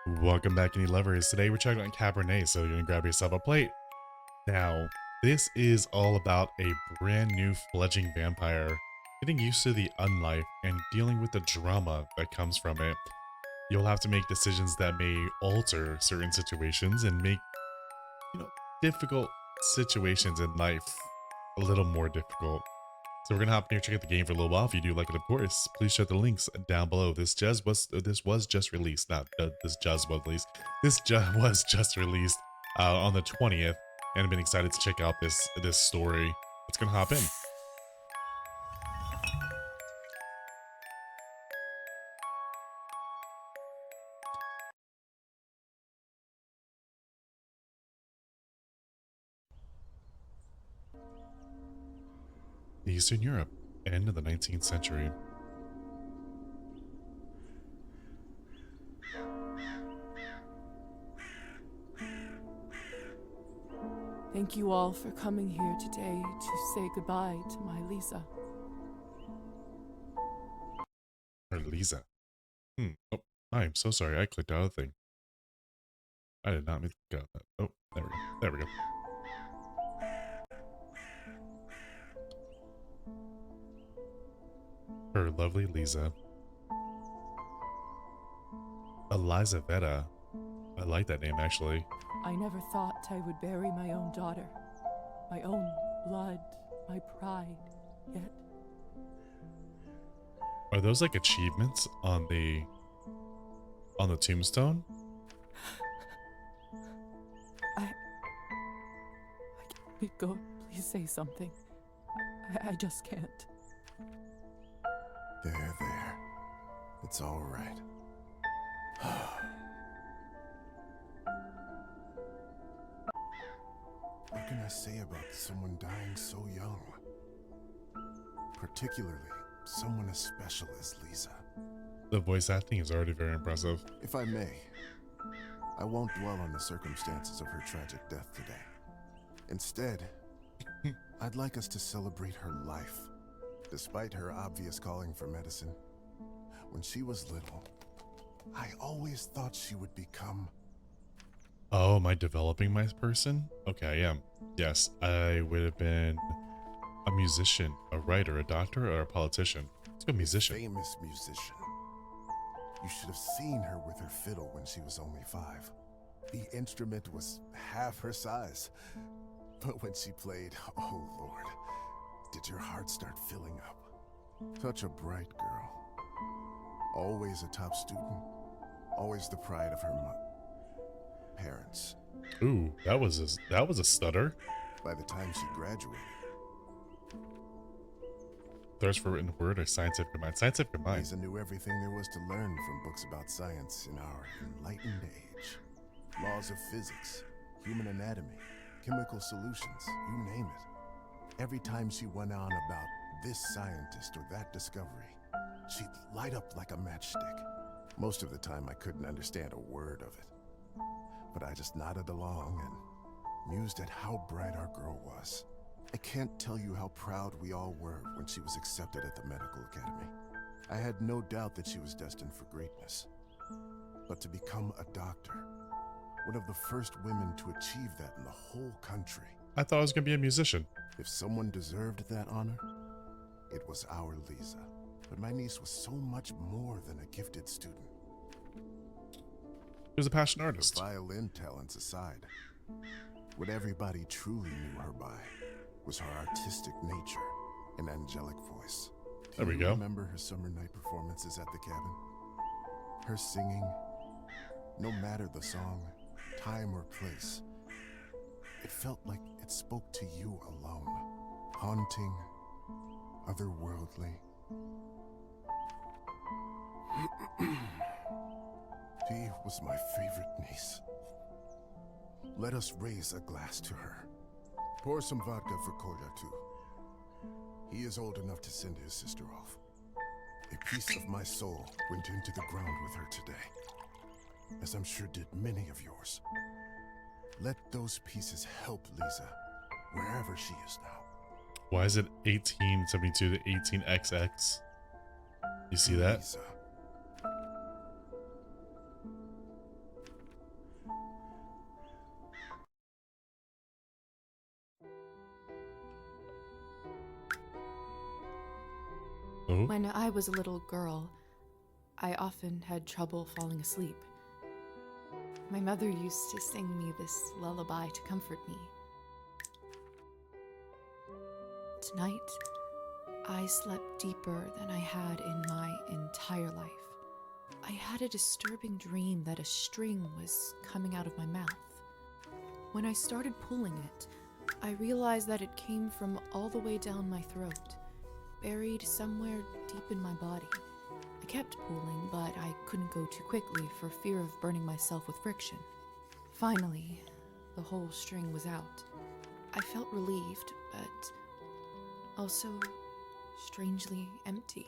Welcome back, any lovers. Today we're checking on Cabernet, so you're gonna grab yourself a plate. Now, this is all about a brand new fledgling vampire getting used to the unlife and dealing with the drama that comes from it. You'll have to make decisions that may alter certain situations and make, you know, difficult situations in life a little more difficult. So we're gonna hop in here, check out the game for a little while. If you do like it, of course, please check the links down below. This was just released, not this just was released. This just was just released on the 20th, and I've been excited to check out this story. Let's gonna hop in. Eastern Europe, end of the 19th century. Thank you all for coming here today to say goodbye to my Liza. Or Liza. Oh, I am so sorry. I clicked out of the thing. I did not mean to click out that. Oh, there we go. There we go. Her lovely Liza. Eliza Veta. I like that name, actually. I never thought I would bury my own daughter, my own blood, my pride, yet Are those like achievements on the tombstone? I can't go. Please say something. I just can't. There. It's all right. What can I say about someone dying so young? Particularly someone as special as Liza. The voice acting is already very impressive. If I may, I won't dwell on the circumstances of her tragic death today. Instead, I'd like us to celebrate her life. Despite her obvious calling for medicine, when she was little, I always thought she would become... Oh, am I developing my person? Okay, I am. Yes, I would have been a musician, a writer, a doctor, or a politician. Let's go musician. Famous musician. You should have seen her with her fiddle when she was only 5. The instrument was half her size. But when she played, oh Lord, did your heart start filling up? Such a bright girl. Always a top student. Always the pride of her parents. Ooh, that was a stutter. By the time she graduated, Thirst for written word or scientific mind? Scientific mind. Liza knew everything there was to learn from books about science in our enlightened age. Laws of physics, human anatomy, chemical solutions, you name it. Every time she went on about this scientist or that discovery, she'd light up like a matchstick. Most of the time I couldn't understand a word of it. But I just nodded along and mused at how bright our girl was. I can't tell you how proud we all were when she was accepted at the medical academy. I had no doubt that she was destined for greatness. But to become a doctor, one of the first women to achieve that in the whole country. I thought I was gonna be a musician. If someone deserved that honor, it was our Liza. But my niece was so much more than a gifted student. He was a passionate artist. Her violin talents aside, what everybody truly knew her by was her artistic nature and angelic voice. There we Do go. you remember her summer night performances at the cabin? Her singing, no matter the song, time or place, it felt like it spoke to you alone. Haunting, otherworldly. She was my favorite niece. Let us raise a glass to her. Pour some vodka for Kolya, too. He is old enough to send his sister off. A piece of my soul went into the ground with her today, as I'm sure did many of yours. Let those pieces help Liza, wherever she is now. Why is it 1872 to 18XX? You see that? Liza. Oh. When I was a little girl, I often had trouble falling asleep. My mother used to sing me this lullaby to comfort me. Tonight, I slept deeper than I had in my entire life. I had a disturbing dream that a string was coming out of my mouth. When I started pulling it, I realized that it came from all the way down my throat, buried somewhere deep in my body. I kept pulling, but I couldn't go too quickly for fear of burning myself with friction. Finally, the whole string was out. I felt relieved, but also strangely empty.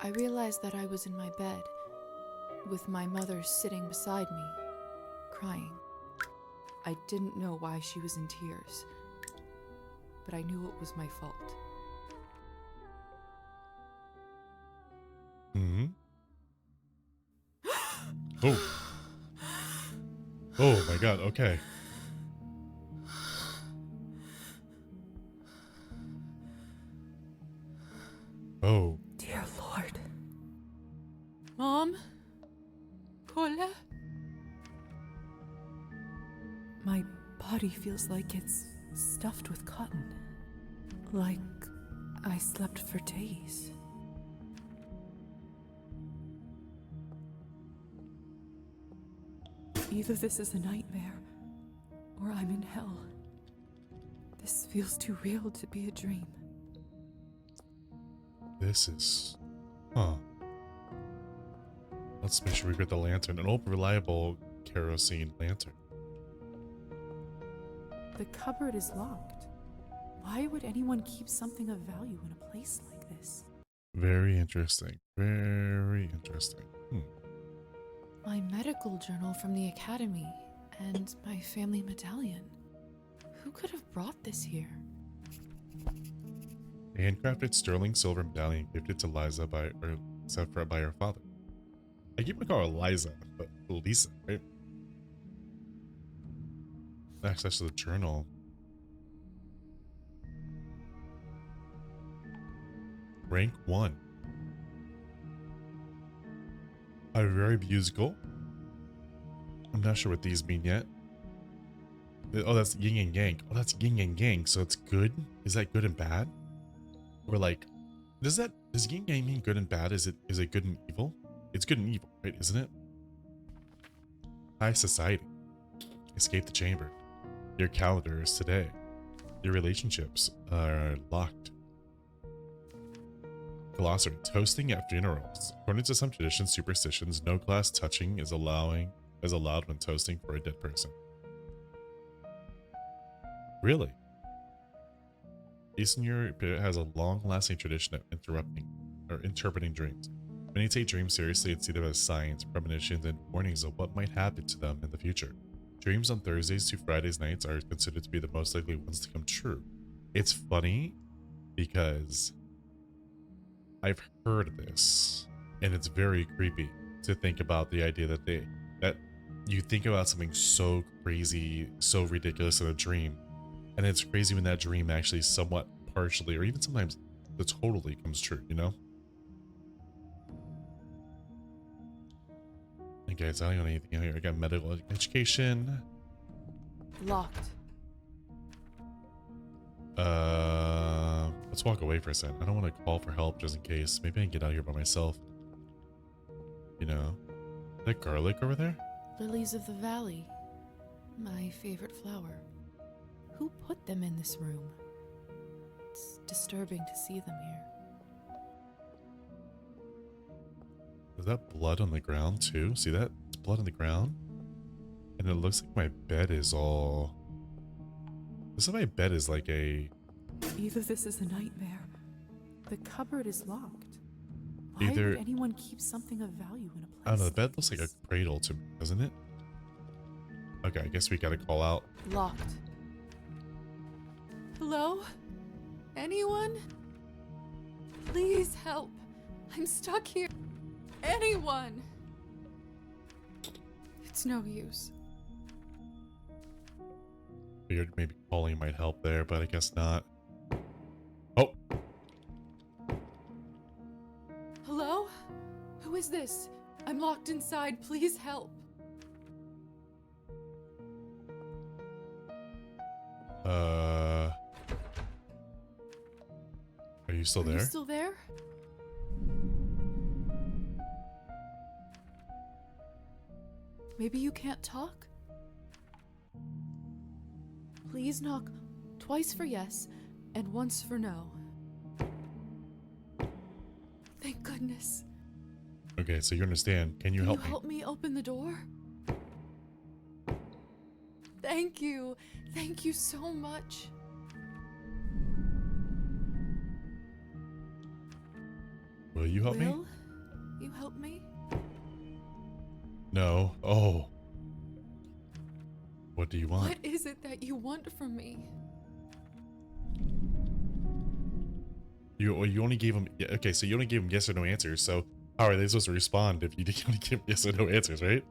I realized that I was in my bed, with my mother sitting beside me, crying. I didn't know why she was in tears, but I knew it was my fault. Hmm. Oh. Oh my god, okay. Oh. Dear Lord. Mom? Cola? My body feels like it's stuffed with cotton. Like I slept for days. Either this is a nightmare, or I'm in hell. This feels too real to be a dream. This is... Huh. Let's make sure we get the lantern. An old, reliable kerosene lantern. The cupboard is locked. Why would anyone keep something of value in a place like this? Very interesting. Very interesting. My medical journal from the academy and my family medallion. Who could have brought this here? A handcrafted sterling silver medallion gifted to Liza by her father. I keep on calling her Liza, but Lisa, right? Access to the journal. Rank 1. A very musical. I'm not sure what these mean yet. Oh, that's yin and yang. Oh, that's yin and yang. So it's good? Is that good and bad? Or like, does yin and yang mean good and bad? Is it good and evil? It's good and evil, right? Isn't it? High society. Escape the chamber. Your calendar is today. Your relationships are locked. Glossary. Toasting at funerals. According to some traditions, superstitions, no glass touching is allowed when toasting for a dead person. Really? Eastern Europe has a long-lasting tradition of interpreting dreams. Many take dreams seriously and see them as signs, premonitions, and warnings of what might happen to them in the future. Dreams on Thursdays to Fridays nights are considered to be the most likely ones to come true. It's funny because I've heard this, and it's very creepy to think about the idea that you think about something so crazy, so ridiculous in a dream, and it's crazy when that dream actually somewhat partially, or even sometimes totally comes true, you know? Okay, so I don't got anything here. I got medical education. Locked. Let's walk away for a second. I don't want to call for help just in case. Maybe I can get out of here by myself. You know? That garlic over there? Lilies of the valley. My favorite flower. Who put them in this room? It's disturbing to see them here. Is that blood on the ground too? See that? It's blood on the ground? And it looks like my bed is all... This is my bed is like a... Either this is a nightmare. The cupboard is locked. Why Either... would anyone keep something of value in a place I don't know, the bed like looks like this? a cradle to me, doesn't it? Okay, I guess we gotta call out. Locked. Hello? Anyone? Please help. I'm stuck here. Anyone! It's no use. Figured maybe calling might help there, but I guess not. Oh! is this? I'm locked inside. Please help. Are you still Are there? you still there? Maybe you can't talk? Please knock twice for yes and once for no. Thank goodness. Okay, so you understand. Can you Can help you me? help me open the door? Thank you. Thank you so much. Will you help me? Will you help me? No. Oh. What do you want? What is it that you want from me? You only gave him. Yeah, okay, so you only gave him yes or no answers. So how are they supposed to respond if you only give yes or no answers, right?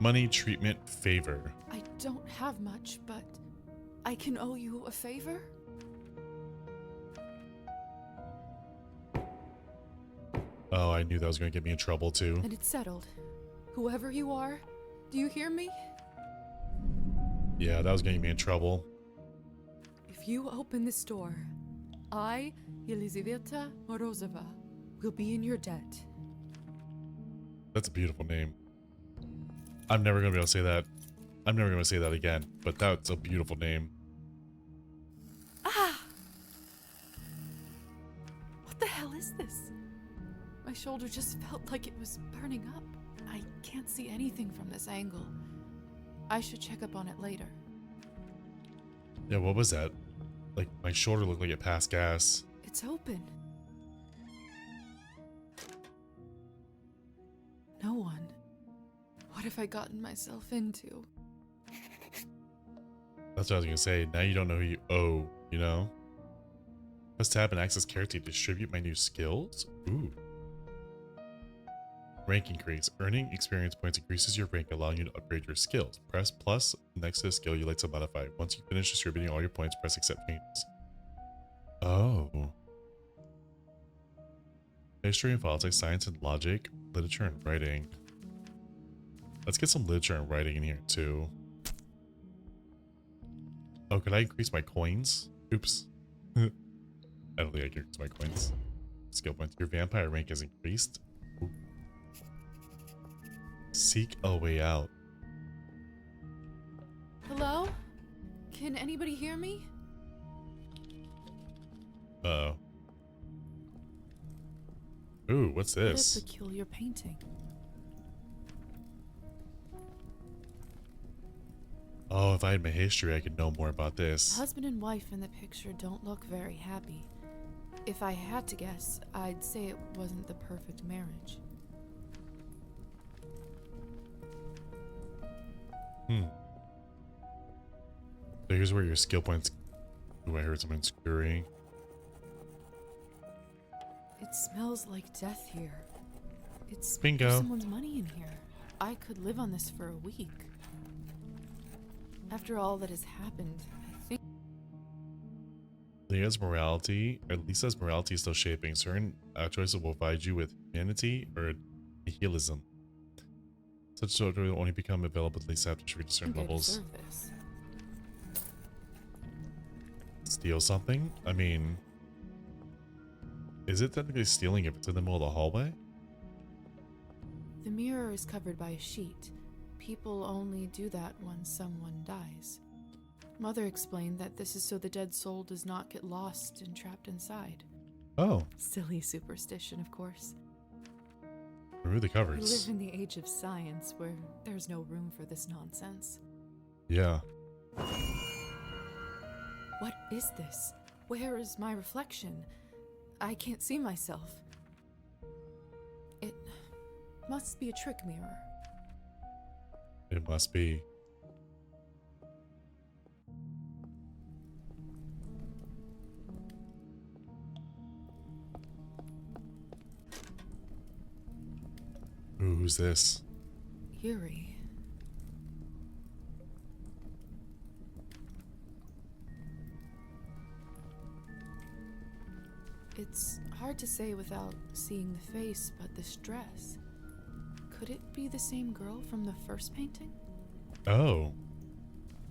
Money, treatment, favor. I don't have much, but I can owe you a favor? Oh, I knew that was going to get me in trouble too. And it's settled. Whoever you are, do you hear me? Yeah, that was going to get me in trouble. If you open this door, I, Elizaveta Morozova, will be in your debt. That's a beautiful name. I'm never going to be able to say that. I'm never going to say that again, but that's a beautiful name. Ah! What the hell is this? My shoulder just felt like it was burning up. I can't see anything from this angle. I should check up on it later. Yeah, what was that? Like, my shoulder looked like it passed gas. It's open. No one. What have I gotten myself into? That's what I was going to say. Now you don't know who you owe, you know? Press tab and access character to distribute my new skills? Ooh. Rank increase. Earning experience points increases your rank, allowing you to upgrade your skills. Press plus next to the skill you'd like to modify. Once you finish distributing all your points, press accept changes. Oh. History and politics, science and logic, literature and writing. Let's get some literature and writing in here too. Oh, could I increase my coins? Oops. I don't think I can increase my coins. Skill points. Your vampire rank is increased. Ooh. Seek a way out. Hello? Can anybody hear me? Uh-oh. Ooh, what's What a this? peculiar painting. Oh, if I had my history, I could know more about this. Husband and wife in the picture don't look very happy. If I had to guess, I'd say it wasn't the perfect marriage. So here's where your skill points. Ooh, I heard someone scurrying. It smells like death here. It's Bingo. someone's money in here. I could live on this for a week. After all that has happened, I think Lisa's morality is still shaping. Certain choices will provide you with humanity or nihilism. Such children will only become available at least after you reach certain I levels. deserve this. Steal something? I mean, is it technically stealing if it's in the middle of the hallway? The mirror is covered by a sheet. People only do that when someone dies. Mother explained that this is so the dead soul does not get lost and trapped inside. Oh, Silly superstition, of course. remove the We covers. live in the age of science where there's no room for this nonsense. Yeah. What is this? Where is my reflection? I can't see myself. It must be a trick mirror. It must be. Ooh, who's this? Eerie. It's Hard to say without seeing the face, but this dress. Could it be the same girl from the first painting? Oh.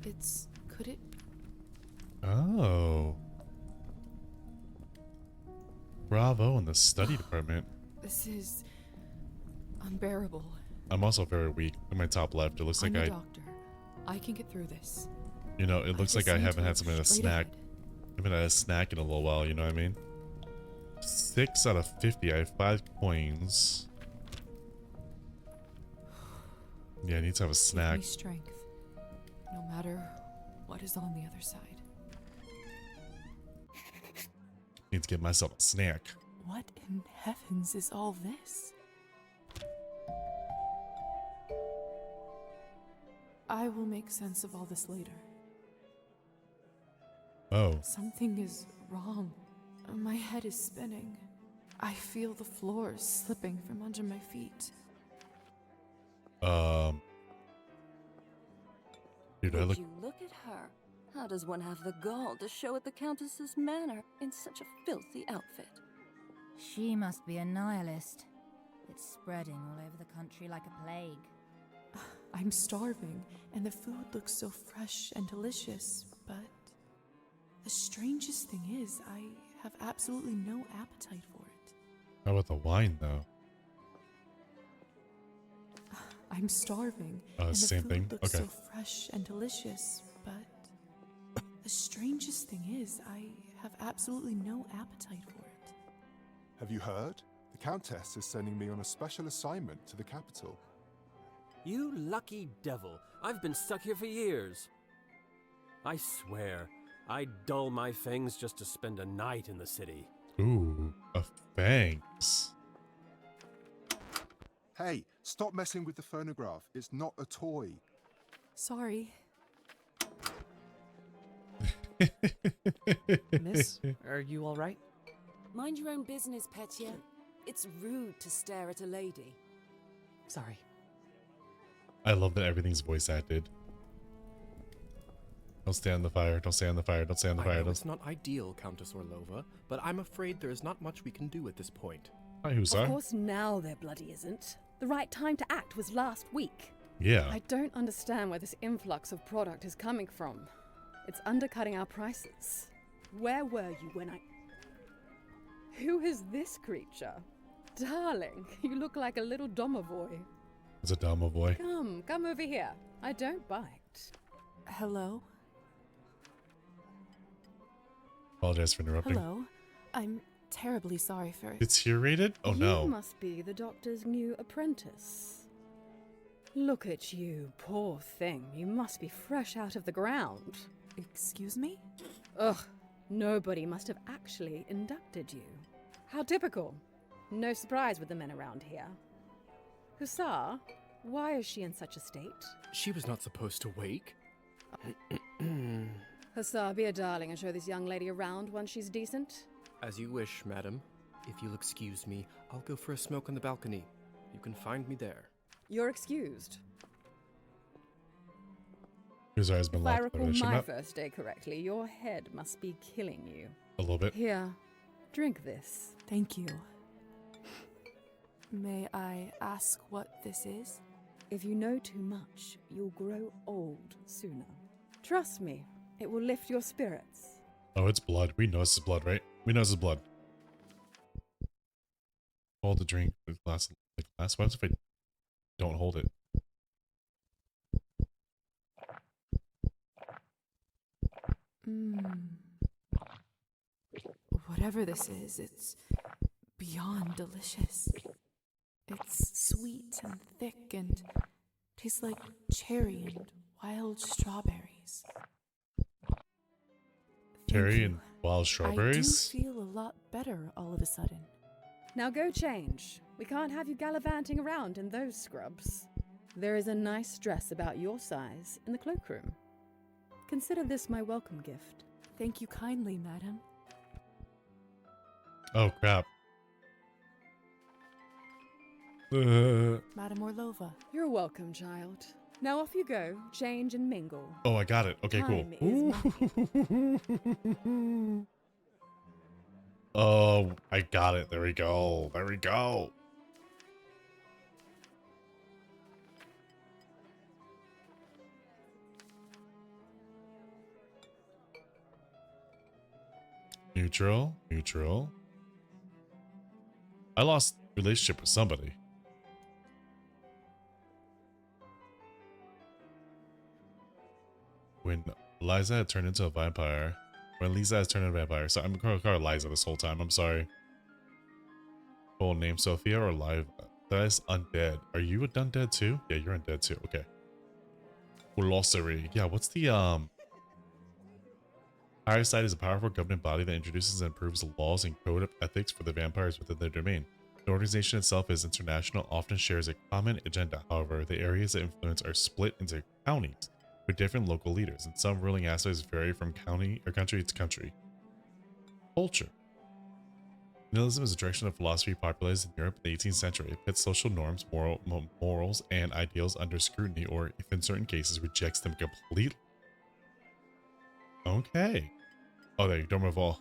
Could it be? Oh. Bravo in the study department. This is unbearable. I'm also very weak. In my top left, it looks I'm like a doctor. I can get through this. You know, it looks like just I need haven't to had something to look straight snack. ahead. I haven't had a snack in a little while, you know what I mean? 6 out of 50. I have 5 coins. Yeah, I need to have a Give snack. me strength, no matter what is on the other side. Need to get myself a snack. What in heavens is all this? I will make sense of all this later. Oh. Something is wrong. My head is spinning. I feel the floor slipping from under my feet. Dude, I Would look. you look at her? How does one have the gall to show at the Countess's manor in such a filthy outfit? She must be a nihilist. It's spreading all over the country like a plague. I'm starving, and the food looks so fresh and delicious, but the strangest thing is, I have absolutely no appetite for it. How about the wine, though? I'm starving, and the Same food thing? looks Okay. so fresh and delicious, but the strangest thing is, I have absolutely no appetite for it. Have you heard? The Countess is sending me on a special assignment to the capital. You lucky devil. I've been stuck here for years. I swear, I'd dull my fangs just to spend a night in the city. Ooh, a fangs. Hey, stop messing with the phonograph. It's not a toy. Sorry. Miss, are you all right? Mind your own business, Petya. It's rude to stare at a lady. Sorry. I love that everything's voice acted. Don't stand in the fire. Don't stand in the fire. Don't stand in the I fire. know Don't. it's not ideal, Countess Orlova, but I'm afraid there is not much we can do at this point. Hi, who's Of that? course now there bloody isn't. The right time to act was last week. Yeah. I don't understand where this influx of product is coming from. It's undercutting our prices. Where were you when I... Who is this creature? Darling, you look like a little domovoy. It's a Dama boy. Come over here. I don't bite. Hello? Apologize for interrupting. Hello? I'm terribly sorry for it. Deteriorated? Oh You no. must be the doctor's new apprentice. Look at you, poor thing. You must be fresh out of the ground. Excuse me? Ugh, nobody must have actually inducted you. How typical. No surprise with the men around here. Hussar, why is she in such a state? She was not supposed to wake. Hussar, be a darling and show this young lady around once she's decent. As you wish, madam. If you'll excuse me, I'll go for a smoke on the balcony. You can find me there. You're excused. His eyes been If I locked. recall Should my not. first day correctly, your head must be killing you. A little bit. Here, drink this. Thank you. May I ask what this is? If you know too much, you'll grow old sooner. Trust me, it will lift your spirits. Oh, it's blood. We know this is blood, right? We know this is blood. Hold the drink with glass. The glass. What if I don't hold it? Whatever this is, it's beyond delicious. It's sweet and thick and tastes like cherry and wild strawberries. Cherry Thank and you. wild strawberries? I do feel a lot better all of a sudden. Now go change. We can't have you gallivanting around in those scrubs. There is a nice dress about your size in the cloakroom. Consider this my welcome gift. Thank you kindly, madam. Oh, crap. Madam Orlova. You're welcome, child. Now off you go, change and mingle. Oh, I got it. Okay, cool. Time is money. Oh, I got it. There we go. There we go. Neutral, neutral. I lost relationship with somebody. When Liza had turned into a vampire. When Liza has turned into a vampire. So I'm going to call her Liza this whole time. I'm sorry. Full name Sophia or Liza? That is Undead. Are you a Undead too? Yeah, you're Undead too. Okay. Glossary. Yeah, what's the Higher Side is a powerful governing body that introduces and improves the laws and code of ethics for the vampires within their domain. The organization itself is international, often shares a common agenda. However, the areas of influence are split into counties with different local leaders, and some ruling aspects vary from county or country to country. Culture. Nihilism is a direction of philosophy popularized in Europe in the 18th century. It pits social norms, morals, and ideals under scrutiny, or, if in certain cases, rejects them completely. Okay. Oh, there you go, Domoval.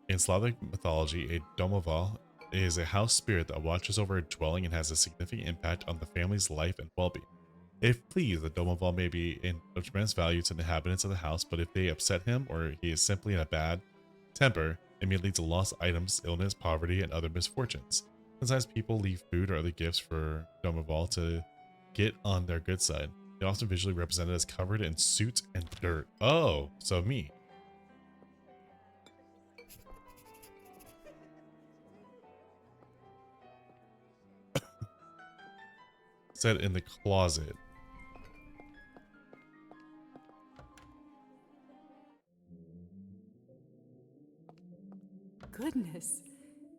In Slavic mythology, a Domoval is a house spirit that watches over a dwelling and has a significant impact on the family's life and well-being. If pleased, the Domoval may be of tremendous value to the inhabitants of the house, but if they upset him or he is simply in a bad temper, it may lead to lost items, illness, poverty, and other misfortunes. Sometimes people leave food or other gifts for Domoval to get on their good side. They're often visually represented as covered in soot and dirt. Oh, so me. Said in the closet. Goodness,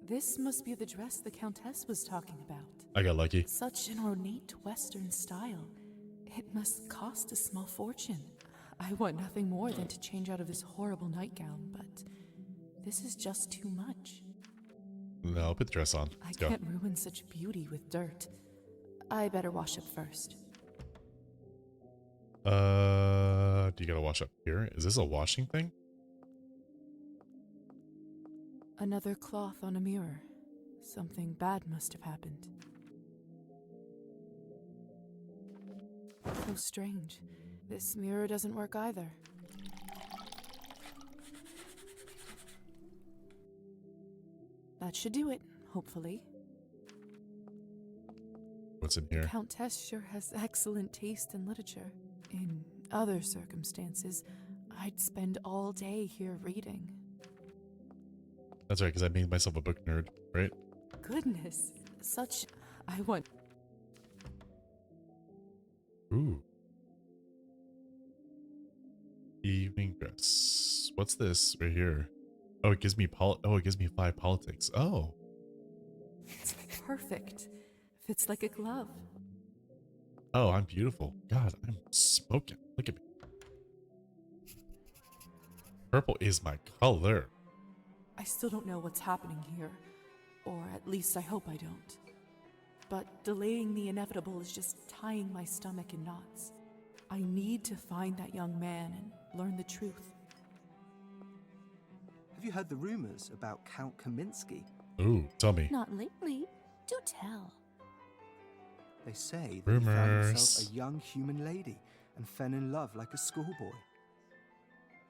this must be the dress the Countess was talking about. I got lucky. Such an ornate Western style. It must cost a small fortune. I want nothing more than to change out of this horrible nightgown, but this is just too much. No, put the dress on. I Let's go. can't ruin such beauty with dirt. I better wash up first. Do you gotta wash up here? Is this a washing thing? Another cloth on a mirror. Something bad must have happened. So strange. This mirror doesn't work either. That should do it, hopefully. What's in here? Countess sure has excellent taste in literature. In other circumstances, I'd spend all day here reading. That's right, because I made myself a book nerd, right? Goodness, such... I want... Ooh. Evening dress. What's this right here? Oh, it gives me it gives me 5 politics. Oh. It's perfect. Fits like a glove. Oh, I'm beautiful. God, I'm smoking. Look at me. Purple is my color. I still don't know what's happening here. Or at least I hope I don't. But delaying the inevitable is just tying my stomach in knots. I need to find that young man and learn the truth. Have you heard the rumors about Count Kaminsky? Ooh, tell me. Not lately. Do tell. They say that he found himself a young human lady and fell in love like a schoolboy.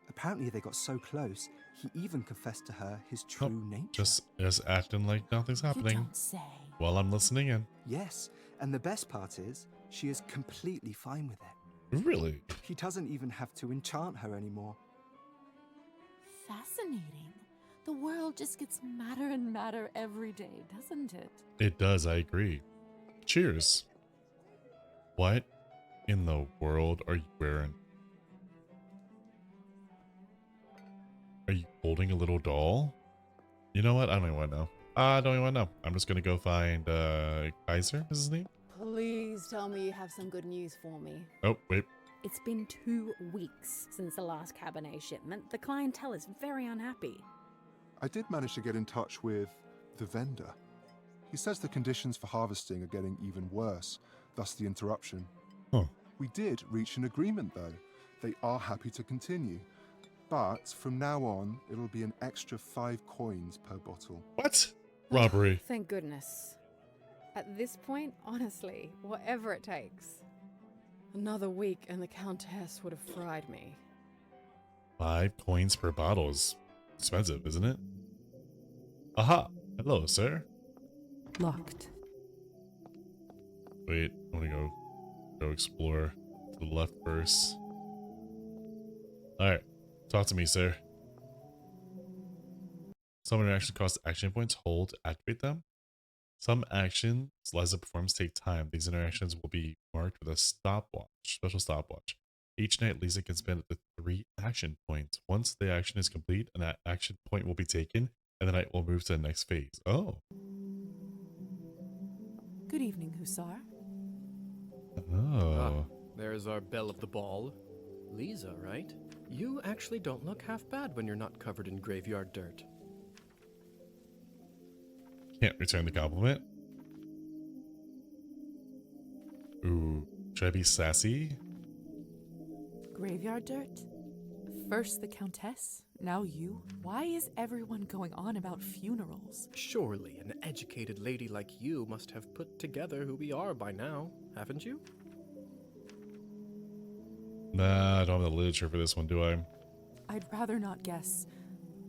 Apparently they got so close, he even confessed to her his true nature. Just acting like nothing's happening. You don't say. While I'm listening in. Yes, and the best part is, she is completely fine with it. Really? He doesn't even have to enchant her anymore. Fascinating. The world just gets madder and madder every day, doesn't it? It does, I agree. Cheers. What in the world are you wearing? Are you holding a little doll? You know what? I don't even want to know. I don't even want to know. I'm just going to go find Kaiser, is his name? Please tell me you have some good news for me. Oh, wait. It's been 2 weeks since the last Cabernet shipment. The clientele is very unhappy. I did manage to get in touch with the vendor. He says the conditions for harvesting are getting even worse, thus the interruption. Huh. We did reach an agreement though. They are happy to continue, But from now on, it'll be an extra 5 coins per bottle. What? Robbery. Thank goodness. At this point, honestly, whatever it takes. Another week and the Countess would have fried me. 5 coins per bottle is expensive, isn't it? Aha! Hello, sir. Locked. Wait, I want to go explore to the left first. Alright, talk to me, sir. Some interaction costs action points. Hold to activate them. Some actions Liza performs take time. These interactions will be marked with a stopwatch, special stopwatch. Each night, Liza can spend up to 3 action points. Once the action is complete, an action point will be taken, and the night will move to the next phase. Oh. Good evening, Hussar. Oh. There's our belle of the ball. Liza, right? You actually don't look half bad when you're not covered in graveyard dirt. Can't return the compliment. Ooh, should I be sassy? Graveyard dirt? First the Countess, now you? Why is everyone going on about funerals? Surely an educated lady like you must have put together who we are by now, haven't you? Nah, I don't have the literature for this one, do I? I'd rather not guess.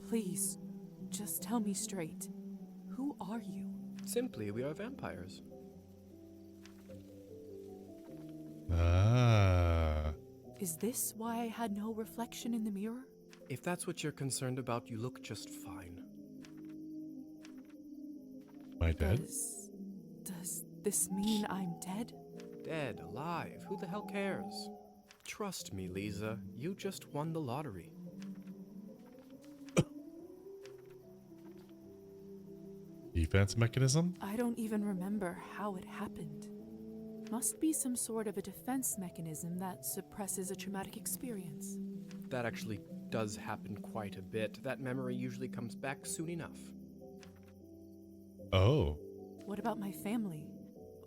Please, just tell me straight. Who are you? Simply, we are vampires. Ah. Is this why I had no reflection in the mirror? If that's what you're concerned about, you look just fine. Am I dead? Does this mean I'm dead? Dead, alive, who the hell cares? Trust me, Liza, you just won the lottery. Defense mechanism? I don't even remember how it happened. Must be some sort of a defense mechanism that suppresses a traumatic experience. That actually does happen quite a bit. That memory usually comes back soon enough. Oh. What about my family?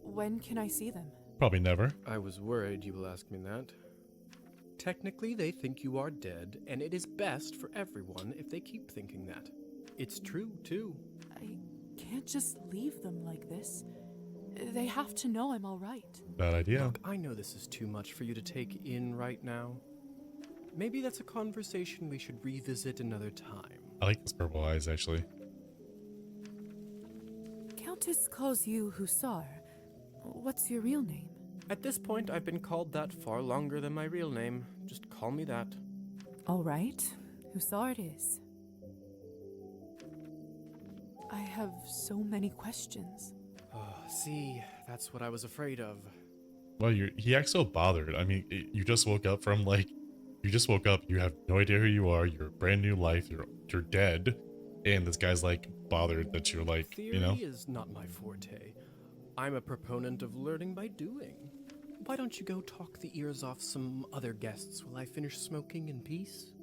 When can I see them? Probably never. I was worried you will ask me that. Technically, they think you are dead, and it is best for everyone if they keep thinking that. It's true, too. I can't just leave them like this. They have to know I'm all right. Bad idea. Look, I know this is too much for you to take in right now. Maybe that's a conversation we should revisit another time. I like those purple eyes, actually. Countess calls you Hussar. What's your real name? At this point, I've been called that far longer than my real name. Just call me that. All right. Hussar it is. I have so many questions. See, that's what I was afraid of. Well, he acts so bothered. I mean, you just woke up from you just woke up. You have no idea who you are. You're a brand new life. You're dead, and this guy's like bothered that you're like, Theory you know. is not my forte. I'm a proponent of learning by doing. Why don't you go talk the ears off some other guests while I finish smoking in peace?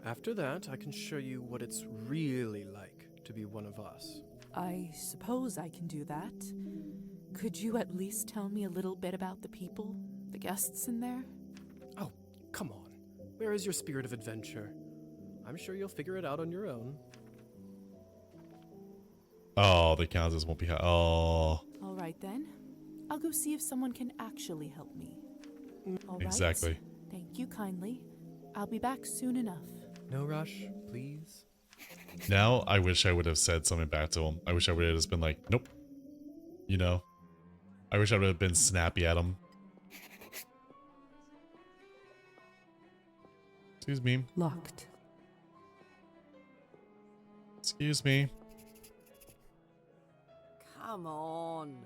After that, I can show you what it's really like to be one of us. I suppose I can do that. Could you at least tell me a little bit about the people, the guests in there? Oh, come on. Where is your spirit of adventure? I'm sure you'll figure it out on your own. Oh, the Countess won't be. Oh. All right then. I'll go see if someone can actually help me. All right. Exactly. Thank you kindly. I'll be back soon enough. No rush, please. Now I wish I would have said something back to him. I wish I would have just been like, nope. You know? I wish I would have been snappy at him. Excuse me. Locked. Excuse me. Come on.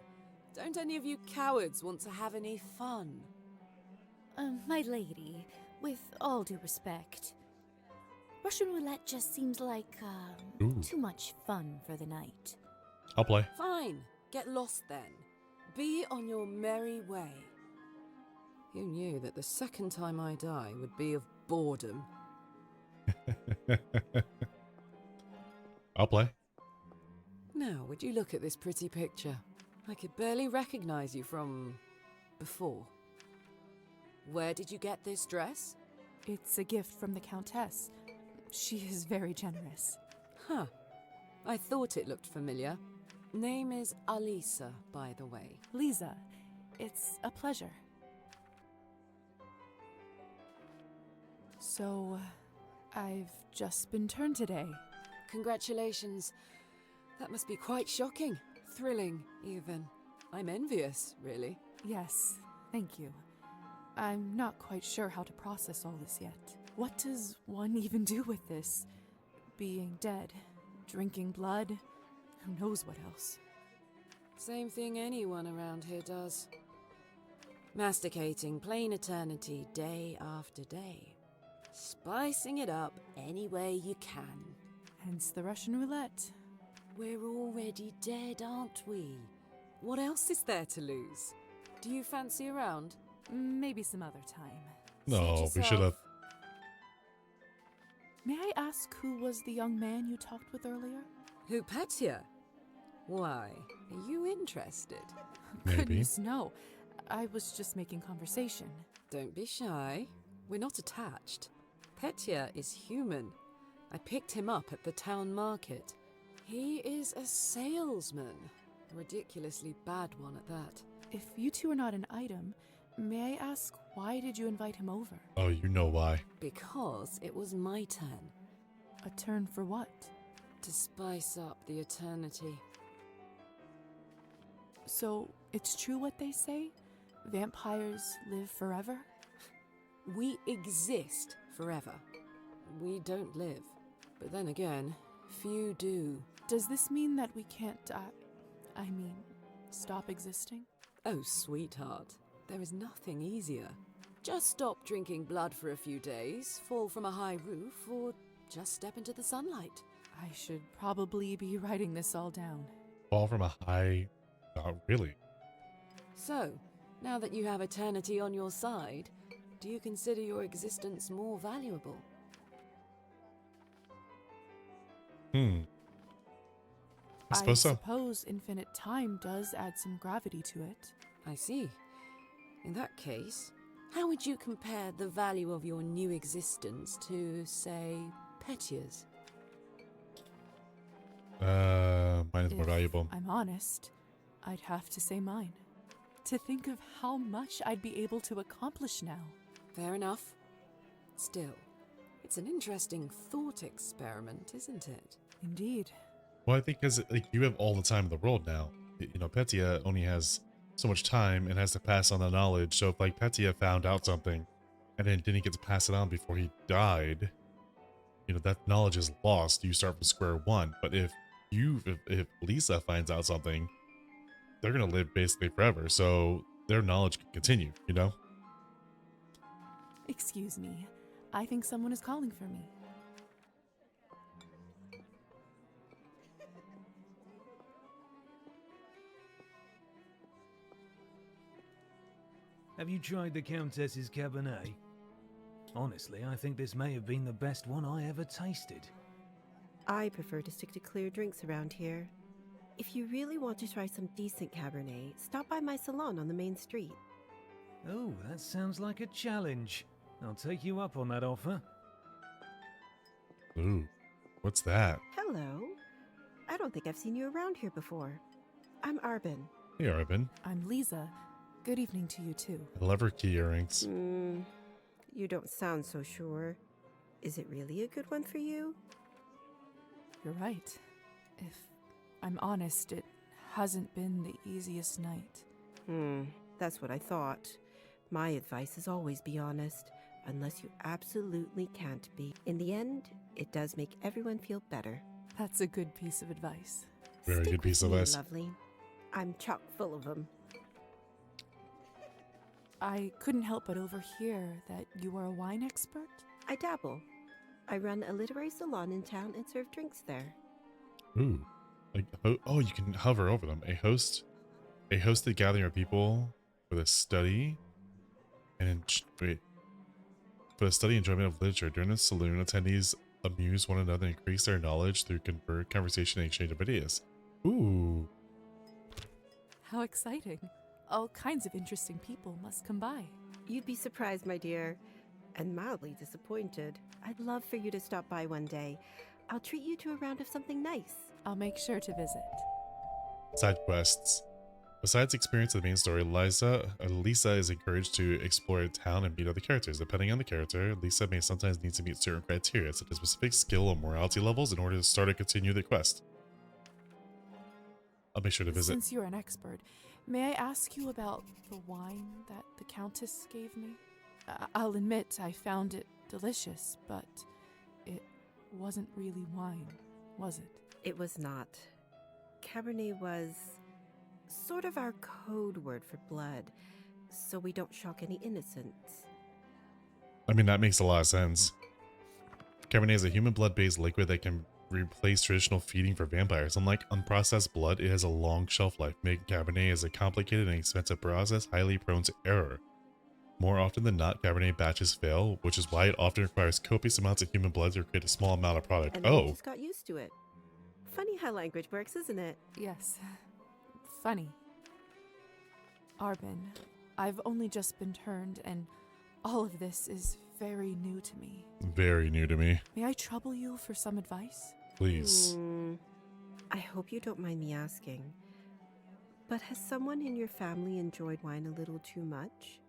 Don't any of you cowards want to have any fun? My lady, with all due respect, Russian roulette just seems like, too much fun for the night. I'll play. Fine. Get lost then. Be on your merry way. Who knew that the second time I die would be of boredom? I'll play. Now, would you look at this pretty picture? I could barely recognize you from before. Where did you get this dress? It's a gift from the Countess. She is very generous. Huh. I thought it looked familiar. Name is Alisa, by the way. Liza, it's a pleasure. So, I've just been turned today. Congratulations. That must be quite shocking. Thrilling, even. I'm envious, really. Yes, thank you. I'm not quite sure how to process all this yet. What does one even do with this? Being dead, drinking blood, who knows what else? Same thing anyone around here does. Masticating plain eternity day after day. Spicing it up any way you can. Hence the Russian roulette. We're already dead, aren't we? What else is there to lose? Do you fancy a round? Maybe some other time. No, we should have. May I ask who was the young man you talked with earlier? Who, Petya? Why? Are you interested? Maybe. Goodness, no. I was just making conversation. Don't be shy. We're not attached. Petya is human. I picked him up at the town market. He is a salesman. A ridiculously bad one at that. If you two are not an item, may I ask why did you invite him over? Oh, you know why. Because it was my turn. A turn for what? To spice up the eternity. So, it's true what they say? Vampires live forever? We exist forever. We don't live. But then again, few do. Does this mean that we can't stop existing? Oh, sweetheart, there is nothing easier. Just stop drinking blood for a few days, fall from a high roof, or just step into the sunlight. I should probably be writing this all down. Fall from a high... Not really. So, now that you have eternity on your side, do you consider your existence more valuable? I suppose so. I suppose infinite time does add some gravity to it. I see. In that case, how would you compare the value of your new existence to, say, Petya's? Mine is more If valuable. I'm honest, I'd have to say mine. To think of how much I'd be able to accomplish now. Fair enough. Still, it's an interesting thought experiment, isn't it? Indeed. Well, I think because like you have all the time in the world now. You know, Petya only has so much time and has to pass on the knowledge. So if like Petya found out something and then didn't get to pass it on before he died, you know, that knowledge is lost. You start from square one. But if Liza finds out something, they're gonna live basically forever. So their knowledge can continue. You know. Excuse me. I think someone is calling for me. Have you tried the Countess's Cabernet? Honestly, I think this may have been the best one I ever tasted. I prefer to stick to clear drinks around here. If you really want to try some decent Cabernet, stop by my salon on the main street. Oh, that sounds like a challenge. I'll take you up on that offer. Ooh, what's that? Hello. I don't think I've seen you around here before. I'm Arbin. Hey, Arbin. I'm Liza. Good evening to you too. I love her key earrings. You don't sound so sure. Is it really a good one for you? You're right. If I'm honest, it hasn't been the easiest night. That's what I thought. My advice is always be honest, unless you absolutely can't be. In the end, it does make everyone feel better. That's a good piece of advice. Very Stick good piece of with me, advice. Lovely. I'm chock full of them. I couldn't help but overhear that you are a wine expert? I dabble. I run a literary salon in town and serve drinks there. Ooh. Like, oh, you can hover over them. A hosted gathering of people with a study and for the study and enjoyment of literature. During the saloon, attendees amuse one another and increase their knowledge through conversation and exchange of ideas. Ooh. How exciting. All kinds of interesting people must come by. You'd be surprised, my dear. and mildly disappointed. I'd love for you to stop by one day. I'll treat you to a round of something nice. I'll make sure to visit. Side quests. Besides experience of the main story, Lisa is encouraged to explore a town and meet other characters. Depending on the character, Lisa may sometimes need to meet certain criteria, such as specific skill or morality levels, in order to start or continue the quest. I'll make sure to visit. Since you're an expert, may I ask you about the wine that the Countess gave me? I'll admit I found it delicious, but it wasn't really wine, was it? It was not. Cabernet was sort of our code word for blood, so we don't shock any innocents. I mean, that makes a lot of sense. Cabernet is a human blood-based liquid that can replace traditional feeding for vampires. Unlike unprocessed blood, it has a long shelf life, making Cabernet as a complicated and expensive process highly prone to error. More often than not, Cabernet batches fail, which is why it often requires copious amounts of human blood to create a small amount of product. And then you just got used to it. Funny how language works, isn't it? Yes. Funny. Arbin, I've only just been turned, and all of this is very new to me. Very new to me. May I trouble you for some advice? Please. I hope you don't mind me asking, but has someone in your family enjoyed wine a little too much?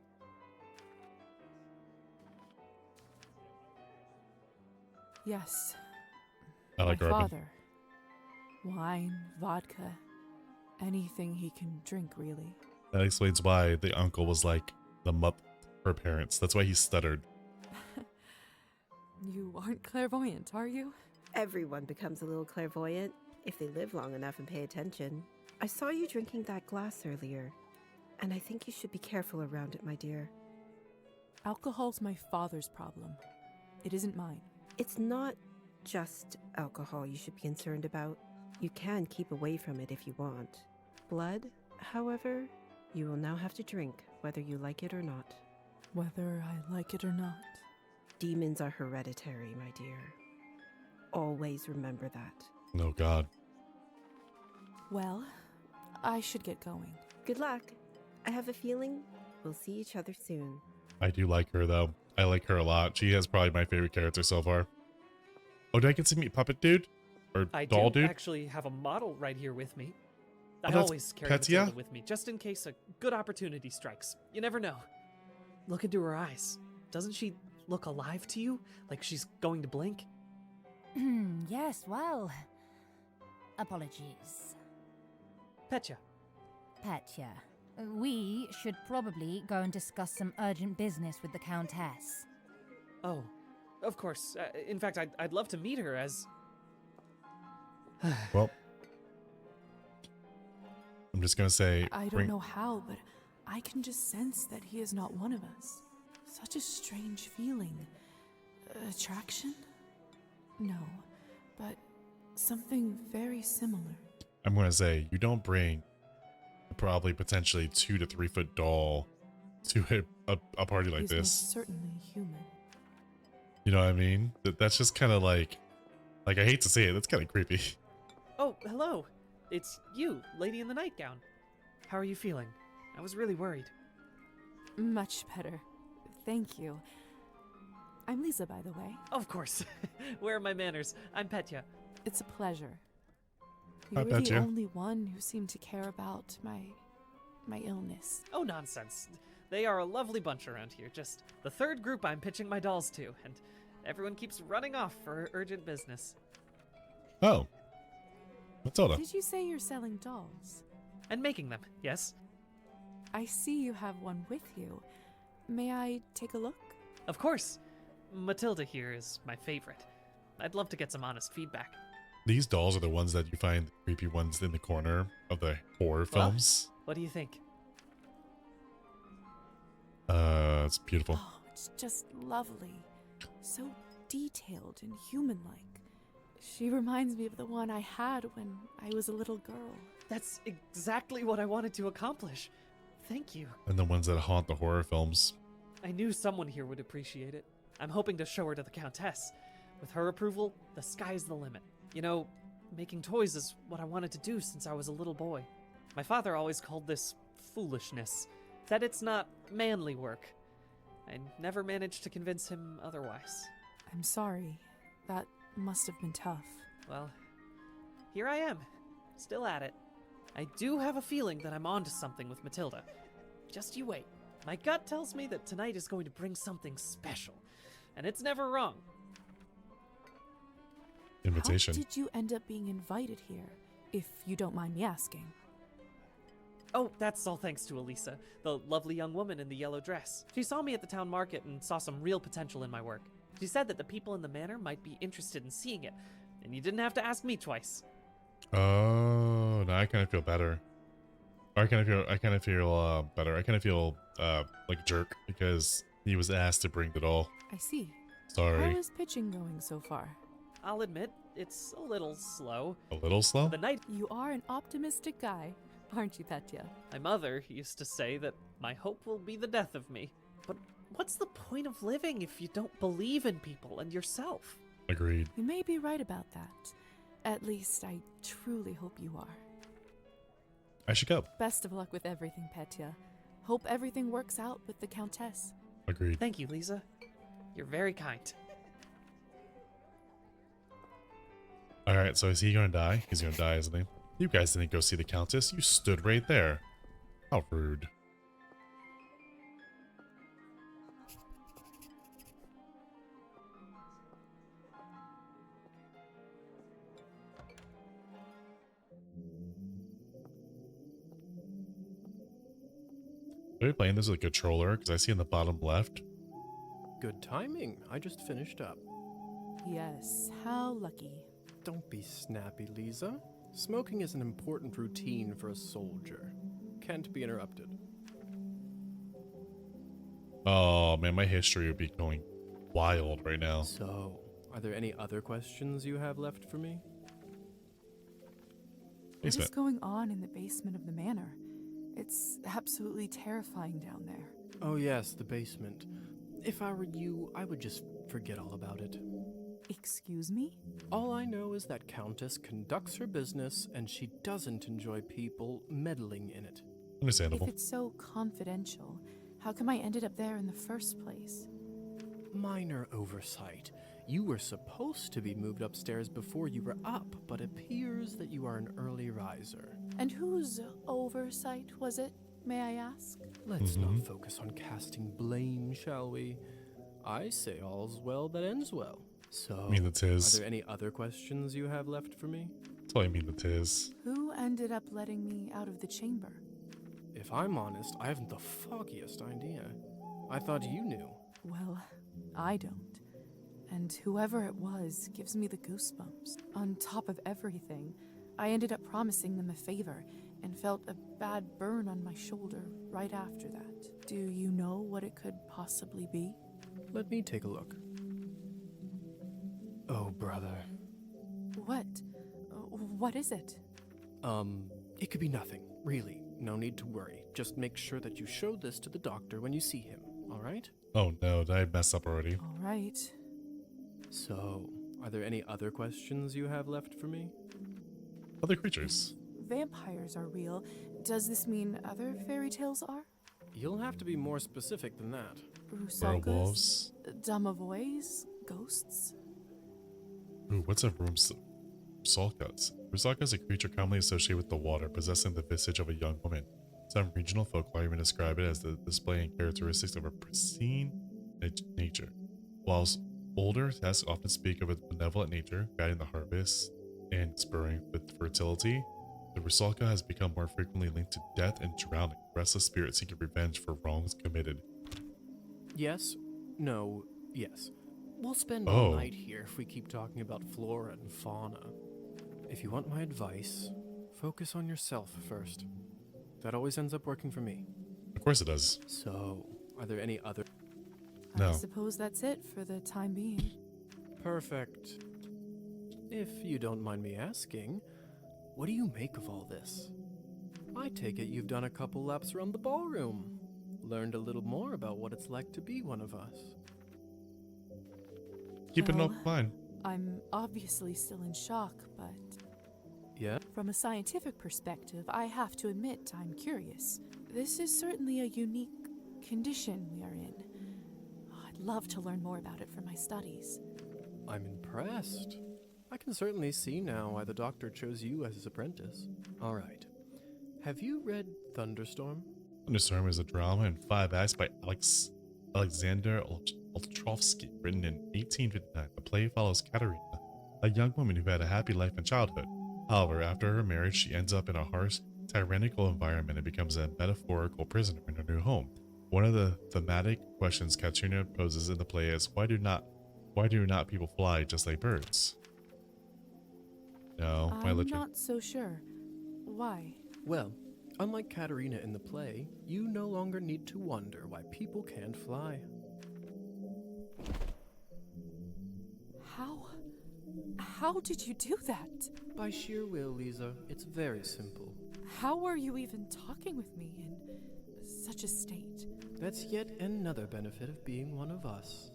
Yes. I like my Arbin. father. Wine, vodka, anything he can drink, really. That explains why the uncle was like the mutt her parents. That's why he stuttered. You aren't clairvoyant, are you? Everyone becomes a little clairvoyant if they live long enough and pay attention. I saw you drinking that glass earlier, and I think you should be careful around it, my dear. Alcohol's my father's problem. It isn't mine. It's not just alcohol you should be concerned about. You can keep away from it if you want. Blood, however, you will now have to drink, whether you like it or not. Whether I like it or not. Demons are hereditary, my dear. Always remember that. Oh, God. Well, I should get going. Good luck. I have a feeling we'll see each other soon. I do like her, though. I like her a lot. She is probably my favorite character so far. Oh, did I get to meet Puppet Dude? Or Doll Dude? I actually have a model right here with me. I that's always carry Petya? Matilda with me, just in case a good opportunity strikes. You never know. Look into her eyes. Doesn't she look alive to you? Like she's going to blink? Yes, well... Apologies. Petya. Petya. We should probably go and discuss some urgent business with the Countess. Oh, of course. In fact, I'd love to meet her as... Well, I'm just gonna say... I don't know how, but I can just sense that he is not one of us. Such a strange feeling. Attraction? No, but something very similar. I'm gonna say, you don't bring probably potentially 2 to 3 foot doll to a party like He's this. most certainly human. You know what I mean? That's just kind of like I hate to say it, that's kind of creepy. Oh, hello. It's you, lady in the nightgown. How are you feeling? I was really worried. Much better. Thank you. I'm Liza, by the way. Of course. Where are my manners? I'm Petya. It's a pleasure. Hi, You were the Petya. only one who seemed to care about my illness. Oh, nonsense. They are a lovely bunch around here. Just the third group I'm pitching my dolls to, and everyone keeps running off for urgent business. Oh. Matilda. Did you say you're selling dolls? And making them, yes? I see you have one with you. May I take a look? Of course. Matilda here is my favorite. I'd love to get some honest feedback. These dolls are the ones that you find the creepy ones in the corner of the horror films. What do you think? It's beautiful. Oh, it's just lovely. So detailed and human-like. She reminds me of the one I had when I was a little girl. That's exactly what I wanted to accomplish. Thank you. And the ones that haunt the horror films. I knew someone here would appreciate it. I'm hoping to show her to the Countess. With her approval, the sky's the limit. You know, making toys is what I wanted to do since I was a little boy. My father always called this foolishness, that it's not manly work. I never managed to convince him otherwise. I'm sorry. That must have been tough. Well, here I am, still at it. I do have a feeling that I'm onto something with Matilda. Just you wait. My gut tells me that tonight is going to bring something special, and it's never wrong. Invitation. How did you end up being invited here, if you don't mind me asking? Oh, that's all thanks to Elisa, the lovely young woman in the yellow dress. She saw me at the town market and saw some real potential in my work. She said that the people in the manor might be interested in seeing it, and you didn't have to ask me twice. Oh, now I kind of feel better. I kind of feel better. I kind of feel like a jerk because he was asked to bring it all. I see. Sorry. How is pitching going so far? I'll admit, it's a little slow. A little slow? The night. You are an optimistic guy, aren't you, Petya? My mother used to say that my hope will be the death of me. But what's the point of living if you don't believe in people and yourself? Agreed. You may be right about that. At least I truly hope you are. I should go. Best of luck with everything, Petya. Hope everything works out with the Countess. Agreed. Thank you, Liza. You're very kind. Alright, so is he gonna die? He's gonna die, isn't he? You guys didn't go see the Countess. You stood right there. How rude. Are we playing this with a controller? Because I see in the bottom left. Good timing. I just finished up. Yes, how lucky. Don't be snappy, Liza. Smoking is an important routine for a soldier. Can't be interrupted. Oh man, my history would be going wild right now. So, are there any other questions you have left for me? What is going on in the basement of the manor? It's absolutely terrifying down there. Oh yes, the basement. If I were you, I would just forget all about it. Excuse me? All I know is that Countess conducts her business and she doesn't enjoy people meddling in it. Understandable. If it's so confidential, how come I ended up there in the first place? Minor oversight. You were supposed to be moved upstairs before you were up, but appears that you are an early riser. And whose oversight was it, may I ask? Let's not focus on casting blame, shall we? I say all's well that ends well. So, I mean the tiz. Are there any other questions you have left for me? That's all I mean the tiz. Who ended up letting me out of the chamber? If I'm honest, I haven't the foggiest idea. I thought you knew. Well, I don't. And whoever it was gives me the goosebumps. On top of everything, I ended up promising them a favor and felt a bad burn on my shoulder right after that. Do you know what it could possibly be? Let me take a look. Oh, brother. What? What is it? It could be nothing, really. No need to worry. Just make sure that you show this to the doctor when you see him, all right? Oh no, did I mess up already? All right. So, are there any other questions you have left for me? Other creatures. Vampires are real. Does this mean other fairy tales are? You'll have to be more specific than that. Rusalkas? Werewolves. Domovoys? Ghosts? Ooh, what's a Rusalkas? Rusalka is a creature commonly associated with the water, possessing the visage of a young woman. Some regional folklore even describe it as the displaying characteristics of a pristine nature. Whilst older texts often speak of its benevolent nature, guiding the harvest and spurring with fertility, the Rusalka has become more frequently linked to death and drowning, restless spirits seeking revenge for wrongs committed. Yes, no, yes. We'll spend all night here if we keep talking about flora and fauna. If you want my advice, focus on yourself first. That always ends up working for me. Of course it does. So, are there any other... No. I suppose that's it for the time being. Perfect. If you don't mind me asking, what do you make of all this? I take it you've done a couple laps around the ballroom. Learned a little more about what it's like to be one of us. Keep it up fine. I'm obviously still in shock, but... Yeah? From a scientific perspective, I have to admit I'm curious. This is certainly a unique condition we are in. love to learn more about it for my studies. I'm impressed. I can certainly see now why the doctor chose you as his apprentice. All right. Have you read Thunderstorm? Thunderstorm is a drama in 5 acts by Alexander Ostrovsky, written in 1859. The play follows Katerina, a young woman who had a happy life in childhood. However, after her marriage, she ends up in a harsh, tyrannical environment and becomes a metaphorical prisoner in her new home. One of the thematic questions Katerina poses in the play is, why do not people fly just like birds? No, I'm not so sure. Why? Well, unlike Katerina in the play, you no longer need to wonder why people can't fly. How did you do that? By sheer will, Liza. It's very simple. How are you even talking with me in such a state? That's yet another benefit of being one of us.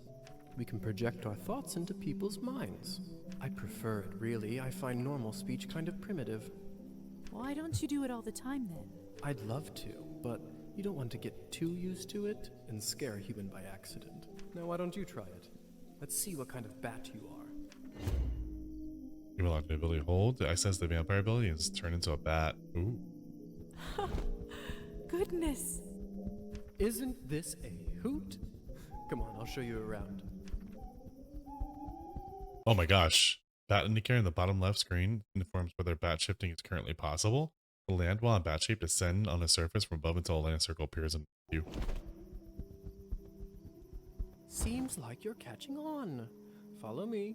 We can project our thoughts into people's minds. I prefer it, really. I find normal speech kind of primitive. Why don't you do it all the time, then? I'd love to, but you don't want to get too used to it and scare a human by accident. Now, why don't you try it? Let's see what kind of bat you are. You unlock the ability to hold. I sense the vampire ability and turn into a bat. Ooh. Goodness. Isn't this a hoot? Come on, I'll show you around. Oh my gosh. Bat indicator in the bottom left screen informs whether bat shifting is currently possible. The land while in bat shape descend on a surface from above until a land circle appears in view. Seems like you're catching on. Follow me.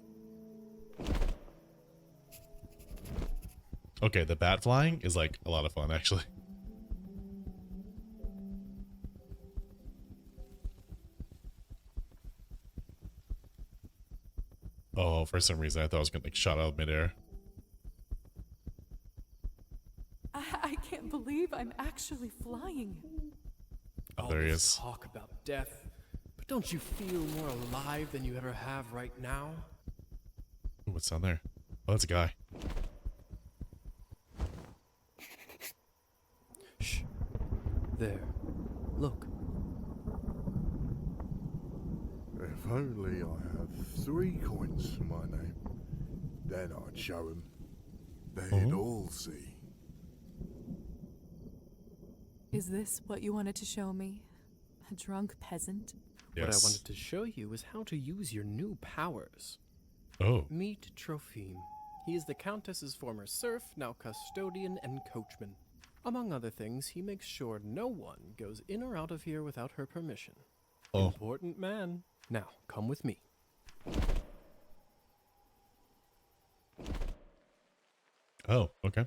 Okay, the bat flying is like a lot of fun, actually. Oh, for some reason I thought I was gonna like shot out midair. I can't believe I'm actually flying. Oh, there he is. Talk about death, but don't you feel more alive than you ever have right now? Ooh, what's down there? Oh, that's a guy. Shh. There. Look. If only I had 3 coins to my name, then I'd show them. They'd all see. Is this what you wanted to show me? A drunk peasant? Yes. What I wanted to show you is how to use your new powers. Oh. Meet Trophime. He is the Countess's former serf, now custodian and coachman. Among other things, he makes sure no one goes in or out of here without her permission. Oh. Important man. Now, come with me. Oh, okay.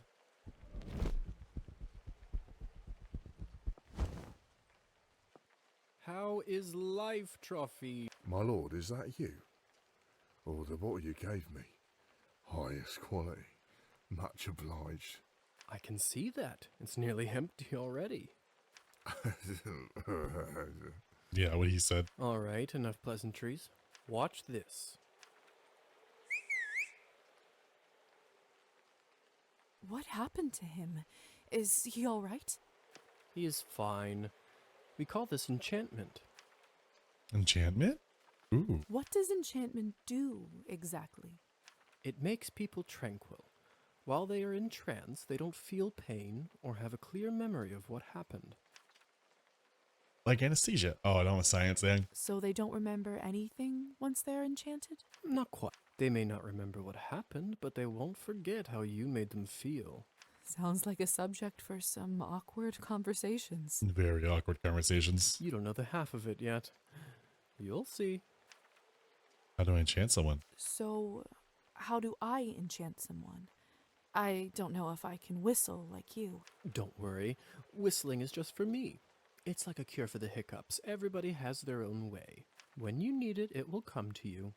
How is life, Trophy? My lord, is that you? Or the bottle you gave me? Highest quality. Much obliged. I can see that. It's nearly empty already. Yeah, what he said. All right, enough pleasantries. Watch this. What happened to him? Is he all right? He is fine. We call this enchantment. Enchantment? Ooh. What does enchantment do, exactly? It makes people tranquil. While they are in trance, they don't feel pain or have a clear memory of what happened. Like anesthesia. Oh, I don't have a science thing. So they don't remember anything once they're enchanted? Not quite. They may not remember what happened, but they won't forget how you made them feel. Sounds like a subject for some awkward conversations. Very awkward conversations. You don't know the half of it yet. You'll see. How do I enchant someone? So, how do I enchant someone? I don't know if I can whistle like you. Don't worry. Whistling is just for me. It's like a cure for the hiccups. Everybody has their own way. When you need it, it will come to you.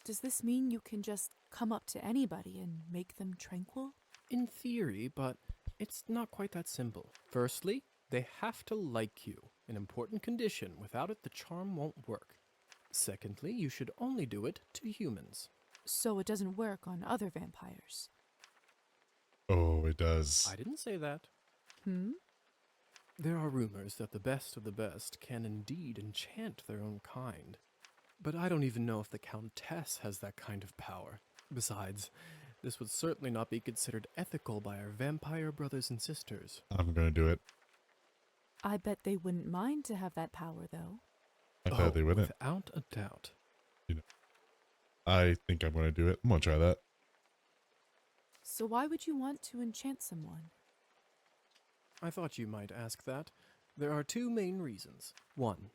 Does this mean you can just come up to anybody and make them tranquil? In theory, but it's not quite that simple. Firstly, they have to like you, an important condition. Without it, the charm won't work. Secondly, you should only do it to humans. So it doesn't work on other vampires? Oh, it does. I didn't say that. There are rumors that the best of the best can indeed enchant their own kind. But I don't even know if the Countess has that kind of power. Besides, this would certainly not be considered ethical by our vampire brothers and sisters. I'm gonna do it. I bet they wouldn't mind to have that power, though. I bet they wouldn't. Without a doubt. You know, I think I'm gonna do it. I'm gonna try that. So why would you want to enchant someone? I thought you might ask that. There are two main reasons. One,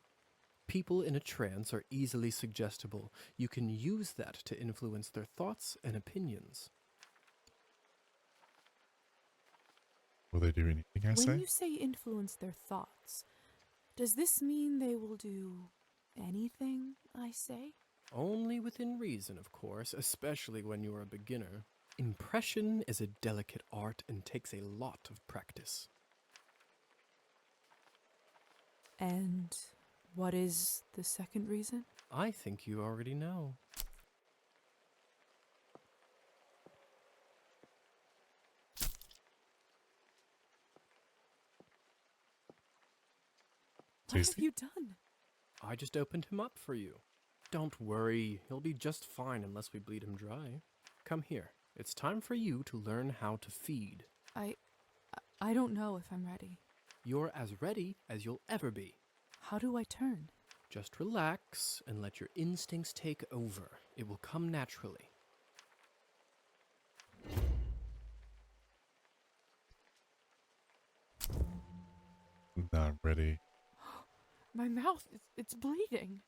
people in a trance are easily suggestible. You can use that to influence their thoughts and opinions. Will they do anything I say? When you say influence their thoughts, does this mean they will do anything I say? Only within reason, of course, especially when you are a beginner. Impression is a delicate art and takes a lot of practice. And what is the second reason? I think you already know. What have you done? I just opened him up for you. Don't worry, he'll be just fine unless we bleed him dry. Come here. It's time for you to learn how to feed. I don't know if I'm ready. You're as ready as you'll ever be. How do I turn? Just relax and let your instincts take over. It will come naturally. Now I'm ready. My mouth, it's bleeding.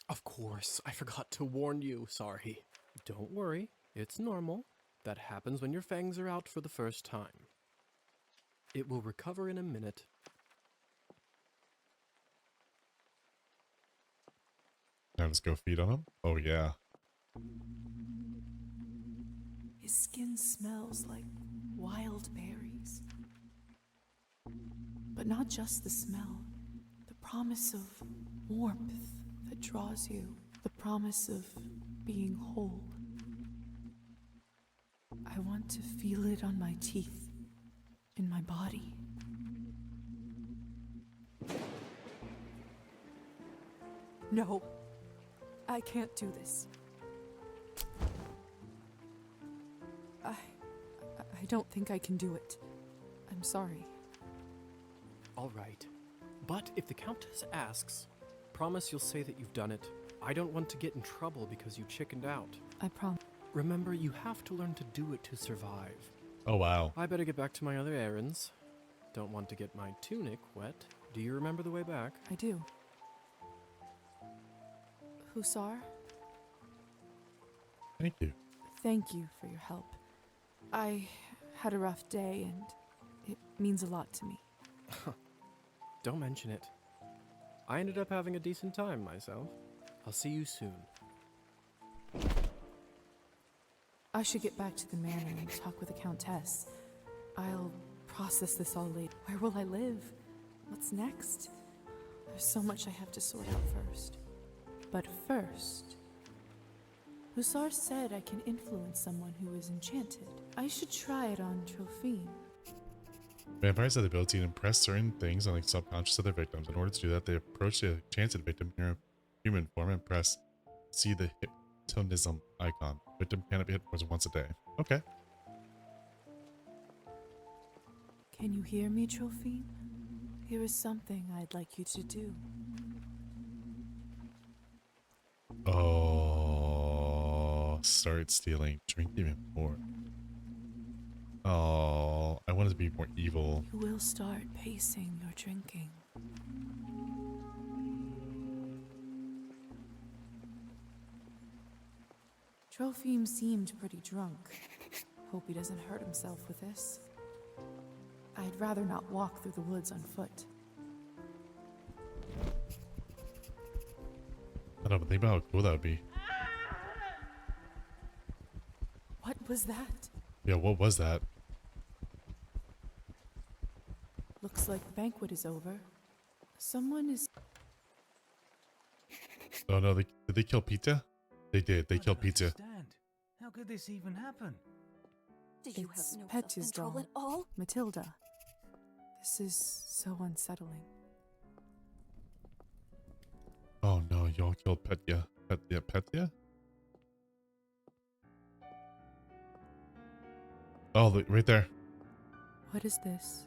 Of course, I forgot to warn you. Sorry. Don't worry, it's normal. That happens when your fangs are out for the first time. It will recover in a minute. Now let's go feed on him. Oh yeah. His skin smells like wild berries. But not just the smell. The promise of warmth that draws you. The promise of being whole. I want to feel it on my teeth, in my body. No, I can't do this. I don't think I can do it. I'm sorry. All right. But if the Countess asks, promise you'll say that you've done it. I don't want to get in trouble because you chickened out. I promise. Remember, you have to learn to do it to survive. Oh, wow. I better get back to my other errands. Don't want to get my tunic wet. Do you remember the way back? I do. Hussar? Thank you. Thank you for your help. I had a rough day and it means a lot to me. Don't mention it. I ended up having a decent time myself. I'll see you soon. I should get back to the manor and talk with the Countess. I'll process this all later. Where will I live? What's next? There's so much I have to sort out first. But first, Hussar said I can influence someone who is enchanted. I should try it on Trophine. Vampires have the ability to impress certain things on the subconscious of their victims. In order to do that, they approach the enchanted victim in their human form and press see the hypnotism icon. Victim cannot be hypnotized once a day. Okay. Can you hear me, Trophine? Here is something I'd like you to do. Oh, start stealing. Drink even more. Oh, I want it to be more evil. You will start pacing your drinking. Trophime seemed pretty drunk. Hope he doesn't hurt himself with this. I'd rather not walk through the woods on foot. I don't know, think about how cool that would be. What was that? Yeah, what was that? Looks like the banquet is over. Someone is... Oh no, did they kill Peter? They did, they killed Peter. How could this even happen? Did you have It's no Petya's self-control doll, at all? Matilda. This is so unsettling. Oh no, y'all killed Petya. Petya? Oh, look, right there. What is this?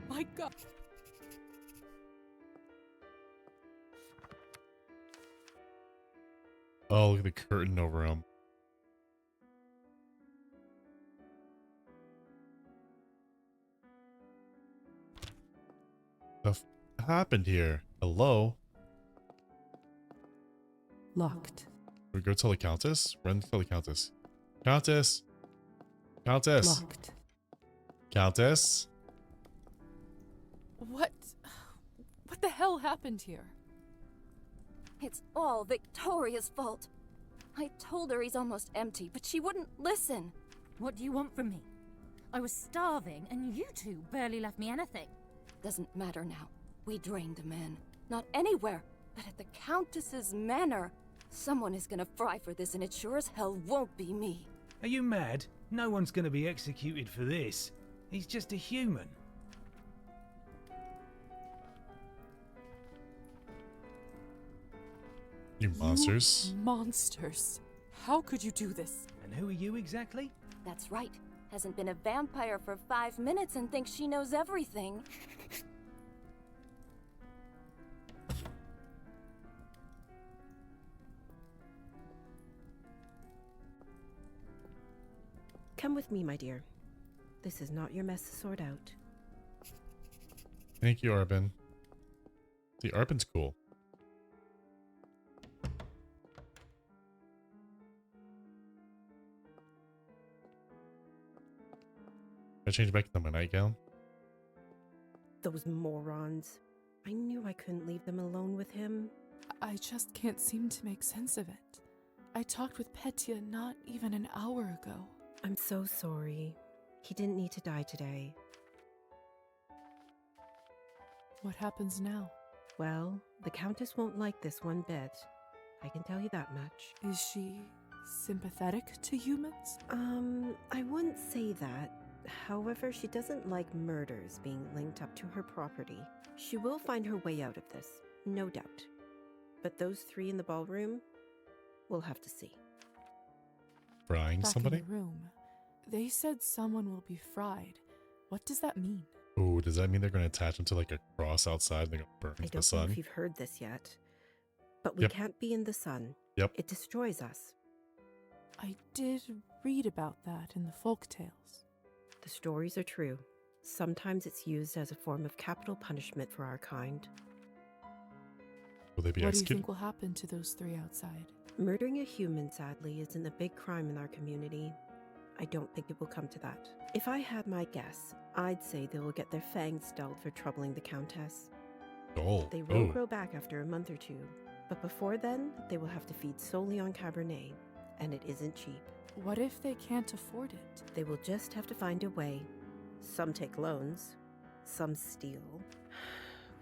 My God. Oh, look at the curtain over him. What happened here? Hello? Locked. We go tell the Countess? Run tell the Countess. Countess! Countess! Locked. Countess? What the hell happened here? It's all Victoria's fault. I told her he's almost empty, but she wouldn't listen. What do you want from me? I was starving, and you two barely left me anything. Doesn't matter now. We drained a man. Not anywhere, but at the Countess's manor. Someone is gonna fry for this, and it sure as hell won't be me. Are you mad? No one's gonna be executed for this. He's just a human. You monsters. You monsters. How could you do this? And who are you exactly? That's right. Hasn't been a vampire for 5 minutes and thinks she knows everything. Come with me, my dear. This is not your mess to sort out. Thank you, Arbin. See, Arbin's cool. I change back to my nightgown. Those morons. I knew I couldn't leave them alone with him. I just can't seem to make sense of it. I talked with Petya not even an hour ago. I'm so sorry. He didn't need to die today. What happens now? Well, the Countess won't like this one bit. I can tell you that much. Is she sympathetic to humans? I wouldn't say that. However, she doesn't like murders being linked up to her property. She will find her way out of this, no doubt. But those three in the ballroom, we'll have to see. Frying Back somebody? in the room, they said someone will be fried. What does that mean? Oh, does that mean they're going to attach him to like a cross outside and they're going to burn I to the don't know sun? if you've heard this yet, but we Yep. can't be in the sun. Yep. It destroys us. I did read about that in the folk tales. The stories are true. Sometimes it's used as a form of capital punishment for our kind. Will they be What do you executed? think will happen to those three outside? Murdering a human, sadly, isn't a big crime in our community. I don't think it will come to that. If I had my guess, I'd say they will get their fangs dulled for troubling the Countess. Oh. They will grow back after a month or two, but before then, they will have to feed solely on Cabernet, and it isn't cheap. What if they can't afford it? They will just have to find a way. Some take loans, some steal.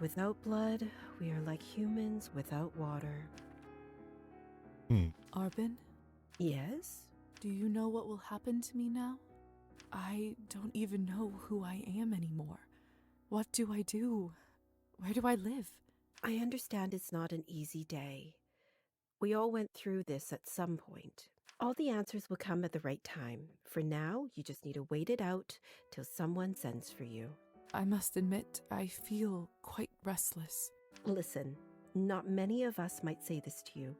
Without blood, we are like humans without water. Arbin? Yes? Do you know what will happen to me now? I don't even know who I am anymore. What do I do? Where do I live? I understand it's not an easy day. We all went through this at some point. All the answers will come at the right time. For now, you just need to wait it out till someone sends for you. I must admit, I feel quite restless. Listen, not many of us might say this to you,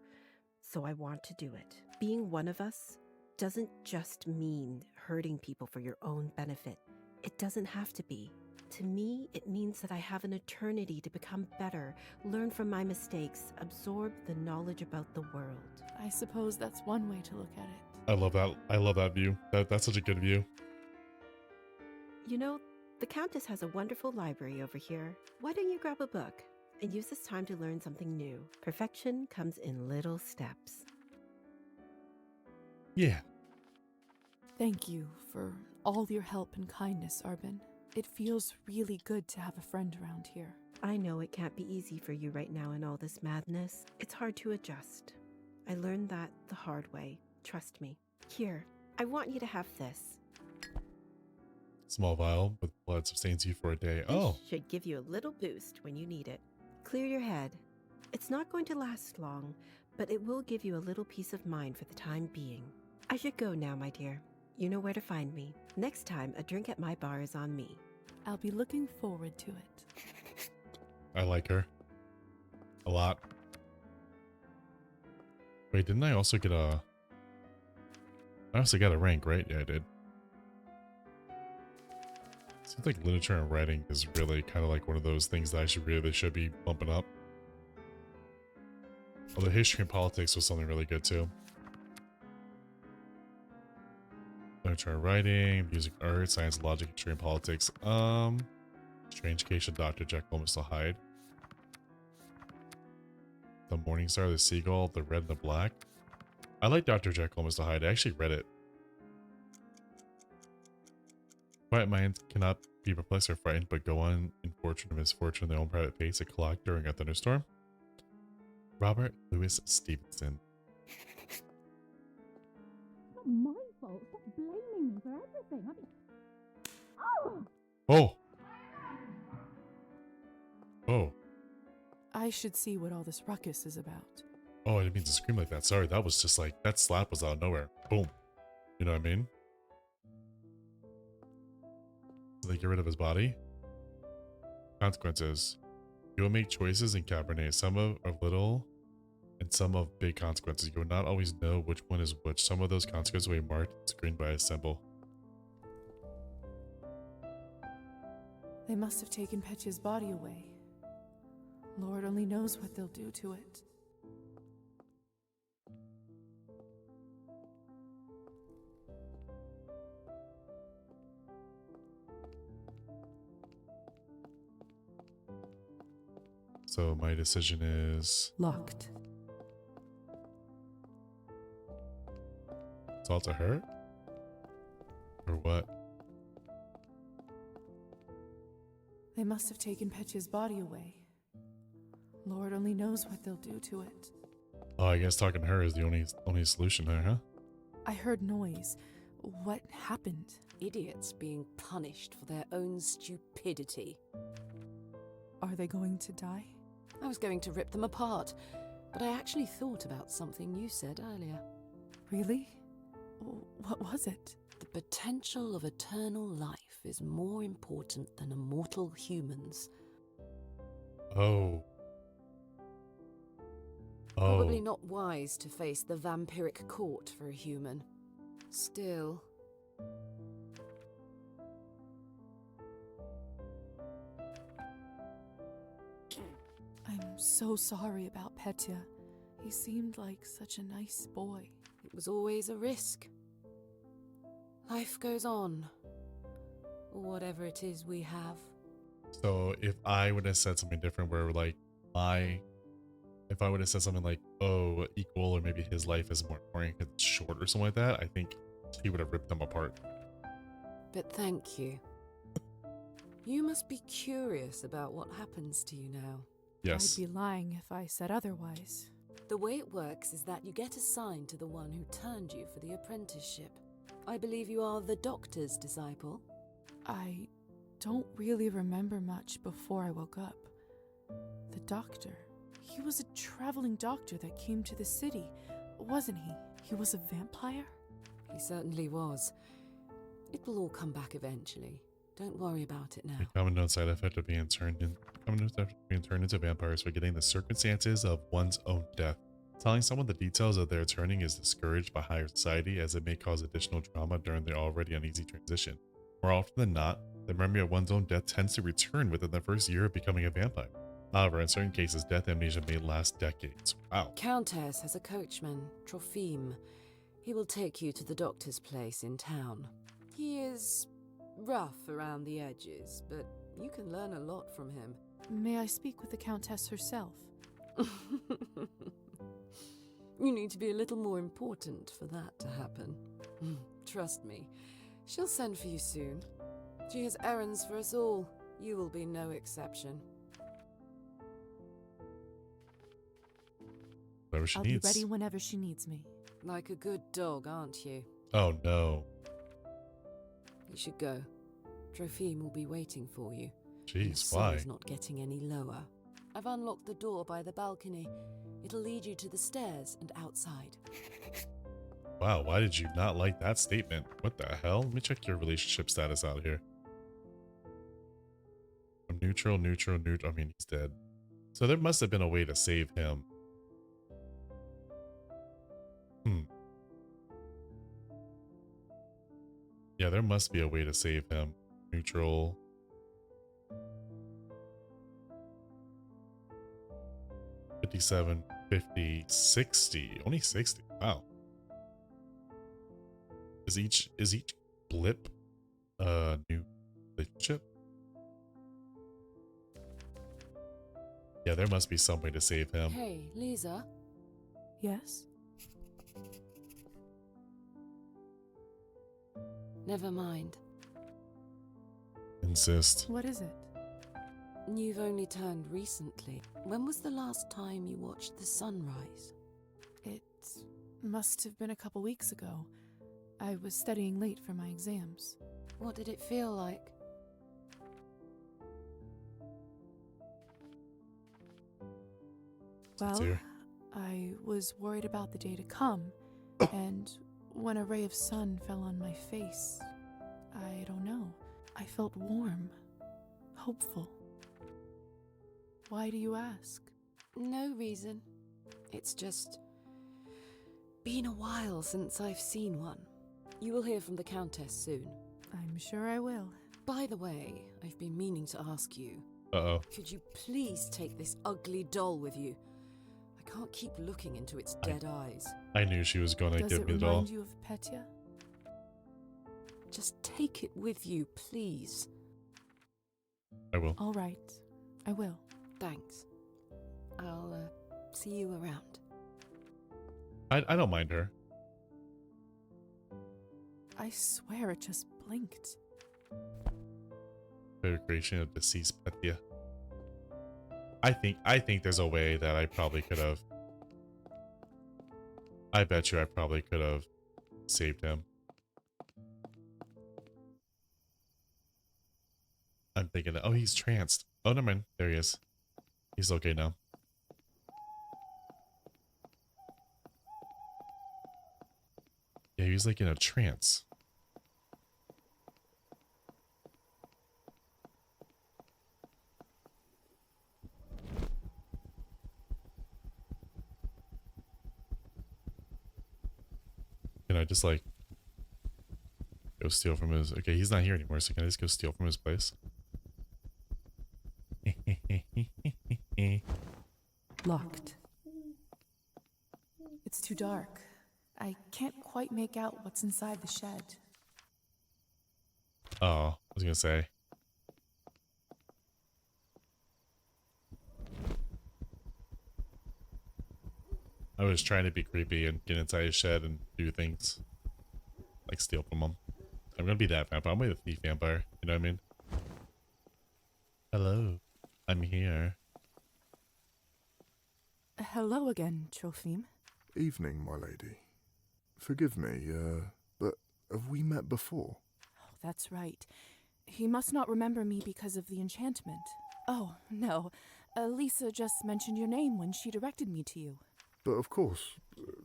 so I want to do it. Being one of us doesn't just mean hurting people for your own benefit. It doesn't have to be. To me, it means that I have an eternity to become better, learn from my mistakes, absorb the knowledge about the world. I suppose that's one way to look at it. I love that. I love that view. That's such a good view. You know, the Countess has a wonderful library over here. Why don't you grab a book and use this time to learn something new? Perfection comes in little steps. Yeah. Thank you for all your help and kindness, Arbin. It feels really good to have a friend around here. I know it can't be easy for you right now in all this madness. It's hard to adjust. I learned that the hard way. Trust me. Here, I want you to have this. Small vial with blood sustains you for a day. Oh. This should give you a little boost when you need it. Clear your head. It's not going to last long, but it will give you a little peace of mind for the time being. I should go now, my dear. You know where to find me. Next time, a drink at my bar is on me. I'll be looking forward to it. I like her. A lot. Wait, didn't I also get a... I also got a rank, right? Yeah, I did. Seems like literature and writing is really kind of like one of those things that I should be bumping up. Although history and politics was something really good too. Literature and writing, music, art, science, logic, history, and politics. Strange Case of Dr. Jekyll and Mr. Hyde. The Morning Star, the Seagull, the Red and the Black. I like Dr. Jekyll and Mr. Hyde. I actually read it. Quiet minds cannot be perplexed or frightened, but go on in fortune or misfortune their own private pace, a clock during a thunderstorm. Robert Louis Stevenson. Not my fault. Stop blaming me for everything. Oh! Oh. I should see what all this ruckus is about. Oh, I didn't mean to scream like that. Sorry, that was just like, that slap was out of nowhere. Boom. You know what I mean? So they get rid of his body. Consequences. You will make choices in Cabernet. Some of are little and some of big consequences. You will not always know which one is which. Some of those consequences will be marked and screened by a symbol. They must have taken Petya's body away. Lord only knows what they'll do to it. So my decision is... Locked. It's all to her? Or what? They must have taken Petya's body away. Lord only knows what they'll do to it. Oh, I guess talking to her is the only solution there, huh? I heard noise. What happened? Idiots being punished for their own stupidity. Are they going to die? I was going to rip them apart, but I actually thought about something you said earlier. Really? What was it? The potential of eternal life is more important than immortal humans. Oh. Probably not wise to face the vampiric court for a human. Still... I'm so sorry about Petya. He seemed like such a nice boy. It was always a risk. Life goes on. Or whatever it is we have. So if I would have said something different where like if I would have said something like, oh, equal, or maybe his life is more important because it's short or something like that, I think he would have ripped them apart. But thank you. You must be curious about what happens to you now. Yes. I'd be lying if I said otherwise. The way it works is that you get assigned to the one who turned you for the apprenticeship. I believe you are the doctor's disciple. I don't really remember much before I woke up. The doctor. He was a traveling doctor that came to the city, wasn't he? He was a vampire? He certainly was. It will all come back eventually. Don't worry about it now. The common known side effect of being turned into vampires, forgetting the circumstances of one's own death. Telling someone the details of their turning is discouraged by higher society, as it may cause additional drama during the already uneasy transition. More often than not, the memory of one's own death tends to return within the first year of becoming a vampire. However, in certain cases, death amnesia may last decades. Wow. Countess has a coachman, Trophime. He will take you to the doctor's place in town. He is rough around the edges, but you can learn a lot from him. May I speak with the Countess herself? You need to be a little more important for that to happen. Trust me, she'll send for you soon. She has errands for us all. You will be no exception. Whatever she I'll needs. be ready whenever she needs me. Like a good dog, aren't you? Oh no. You should go. Trophime will be waiting for you. Jeez, Your why? cell's not getting any lower. I've unlocked the door by the balcony. It'll lead you to the stairs and outside. Wow, why did you not like that statement? What the hell? Let me check your relationship status out here. I'm neutral. I mean, he's dead. So there must have been a way to save him. Yeah, there must be a way to save him. Neutral. $57, $50, $60. Only 60. Wow. Is each blip a new relationship? Yeah, there must be some way to save him. Hey, Liza. Yes? Never mind. Insist. What is it? You've only turned recently. When was the last time you watched the sunrise? It must have been a couple weeks ago. I was studying late for my exams. What did it feel like? Well, I was worried about the day to come, and when a ray of sun fell on my face, I don't know. I felt warm, hopeful. Why do you ask? No reason. It's just been a while since I've seen one. You will hear from the Countess soon. I'm sure I will. By the way, I've been meaning to ask you. Uh-oh. Could you please take this ugly doll with you? I can't keep looking into its dead eyes. I knew she was going to give me the doll. Does it remind you of Petya? Just take it with you, please. I will. All right, I will. Thanks. I'll see you around. I don't mind her. I swear it just blinked. Favorite creation of deceased Petya. I think there's a way that I probably could have. I bet you I probably could have saved him. I'm thinking that, oh, he's tranced. Oh, never mind. There he is. He's okay now. Yeah, he was like in a trance. Can I just like go steal from his... Okay, he's not here anymore, so can I just go steal from his place? Locked. It's too dark. I can't quite make out what's inside the shed. Oh, I was gonna say. I was trying to be creepy and get inside his shed and do things. Like steal from him. I'm gonna be that vampire. I'm gonna be the thief vampire. You know what I mean? Hello. I'm here. Hello again, Trophime. Evening, my lady. Forgive me, but have we met before? Oh, that's right. He must not remember me because of the enchantment. Oh, no. Lisa just mentioned your name when she directed me to you. But of course,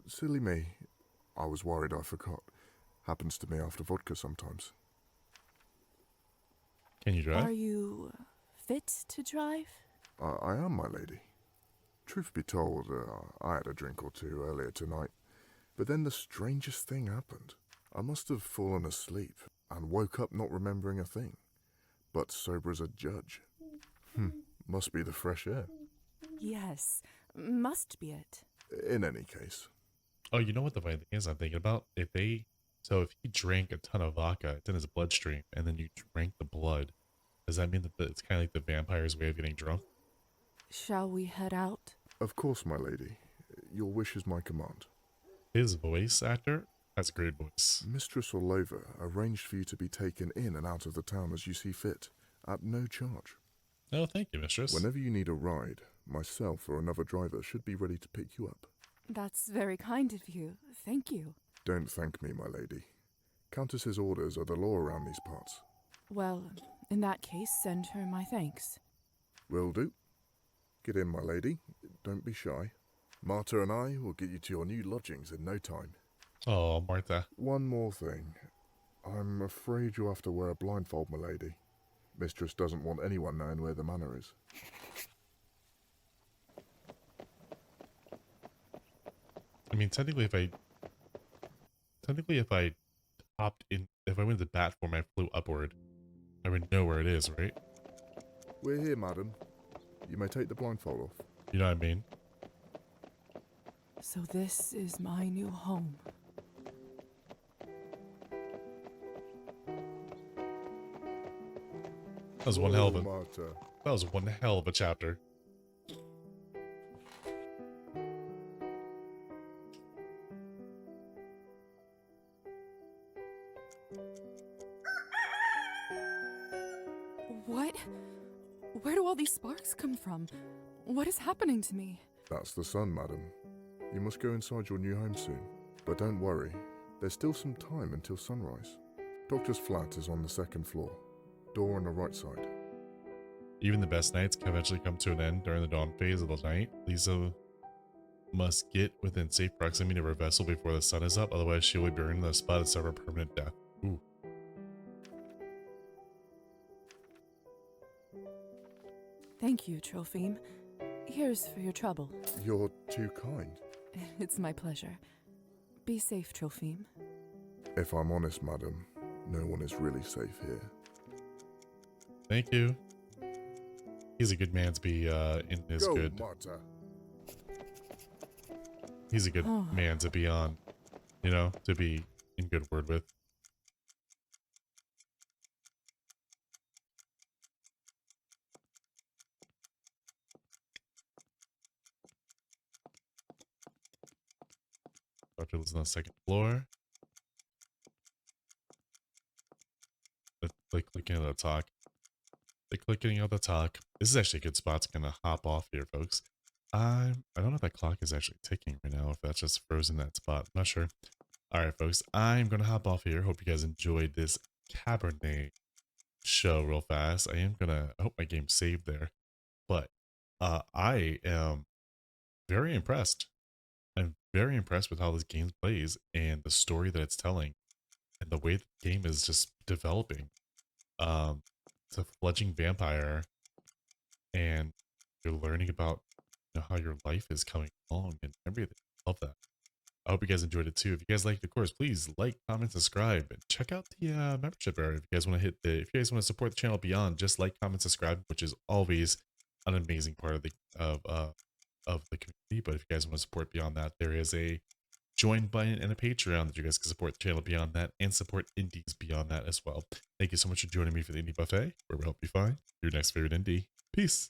silly me. I was worried I forgot. Happens to me after vodka sometimes. Can you drive? Are you fit to drive? I am, my lady. Truth be told, I had a drink or two earlier tonight. But then the strangest thing happened. I must have fallen asleep and woke up not remembering a thing. But sober as a judge. Must be the fresh air. Yes, must be it. In any case. Oh, you know what the funny thing is I'm thinking about? If he drank a ton of vodka, it's in his bloodstream, and then you drank the blood, does that mean that it's kind of like the vampire's way of getting drunk? Shall we head out? Of course, my lady. Your wish is my command. His voice actor has a great voice. Mistress Orlova arranged for you to be taken in and out of the town as you see fit, at no charge. Oh, thank you, mistress. Whenever you need a ride, myself or another driver should be ready to pick you up. That's very kind of you. Thank you. Don't thank me, my lady. Countess's orders are the law around these parts. Well, in that case, send her my thanks. Will do. Get in, my lady. Don't be shy. Marta and I will get you to your new lodgings in no time. Oh, Martha. One more thing. I'm afraid you'll have to wear a blindfold, my lady. Mistress doesn't want anyone knowing where the manor is. I mean, technically, if I hopped in, if I went to bat form, I flew upward, I would know where it is, right? We're here, madam. You may take the blindfold off. You know what I mean? So this is my new home. That was one hell of a. Marta. That was one hell of a chapter. What? Where do all these sparks come from? What is happening to me? That's the sun, madam. You must go inside your new home soon. But don't worry, there's still some time until sunrise. Doctor's flat is on the 2nd floor. Door on the right side. Even the best nights can eventually come to an end during the dawn phase of the night. Liza must get within safe proximity of her vessel before the sun is up, otherwise she will be burned in the spot and suffer permanent death. Ooh. Thank you, Tropheme. Here's for your trouble. You're too kind. It's my pleasure. Be safe, Tropheme. If I'm honest, madam, no one is really safe here. Thank you. He's a good man to be in his Go, good. Marta. He's a good man to be on, you know, to be in good word with. Doctor lives on the 2nd floor. Like clicking on the talk. Like clicking on the talk. This is actually a good spot to kind of hop off here, folks. I don't know if that clock is actually ticking right now, if that's just frozen that spot. I'm not sure. Alright, folks. I'm gonna hop off here. Hope you guys enjoyed this Cabernet show real fast. I hope my game saved there. But I am very impressed. I'm very impressed with how this game plays and the story that it's telling and the way the game is just developing. It's a fledgling vampire and you're learning about how your life is coming along and everything. Love that. I hope you guys enjoyed it too. If you guys liked the course, please like, comment, subscribe, and check out the membership area. If you guys want to if you guys want to support the channel beyond just like, comment, subscribe, which is always an amazing part of the community. But if you guys want to support beyond that, there is a join button and a Patreon that you guys can support the channel beyond that and support indies beyond that as well. Thank you so much for joining me for the Indie Buffet, where we help you find your next favorite indie. Peace.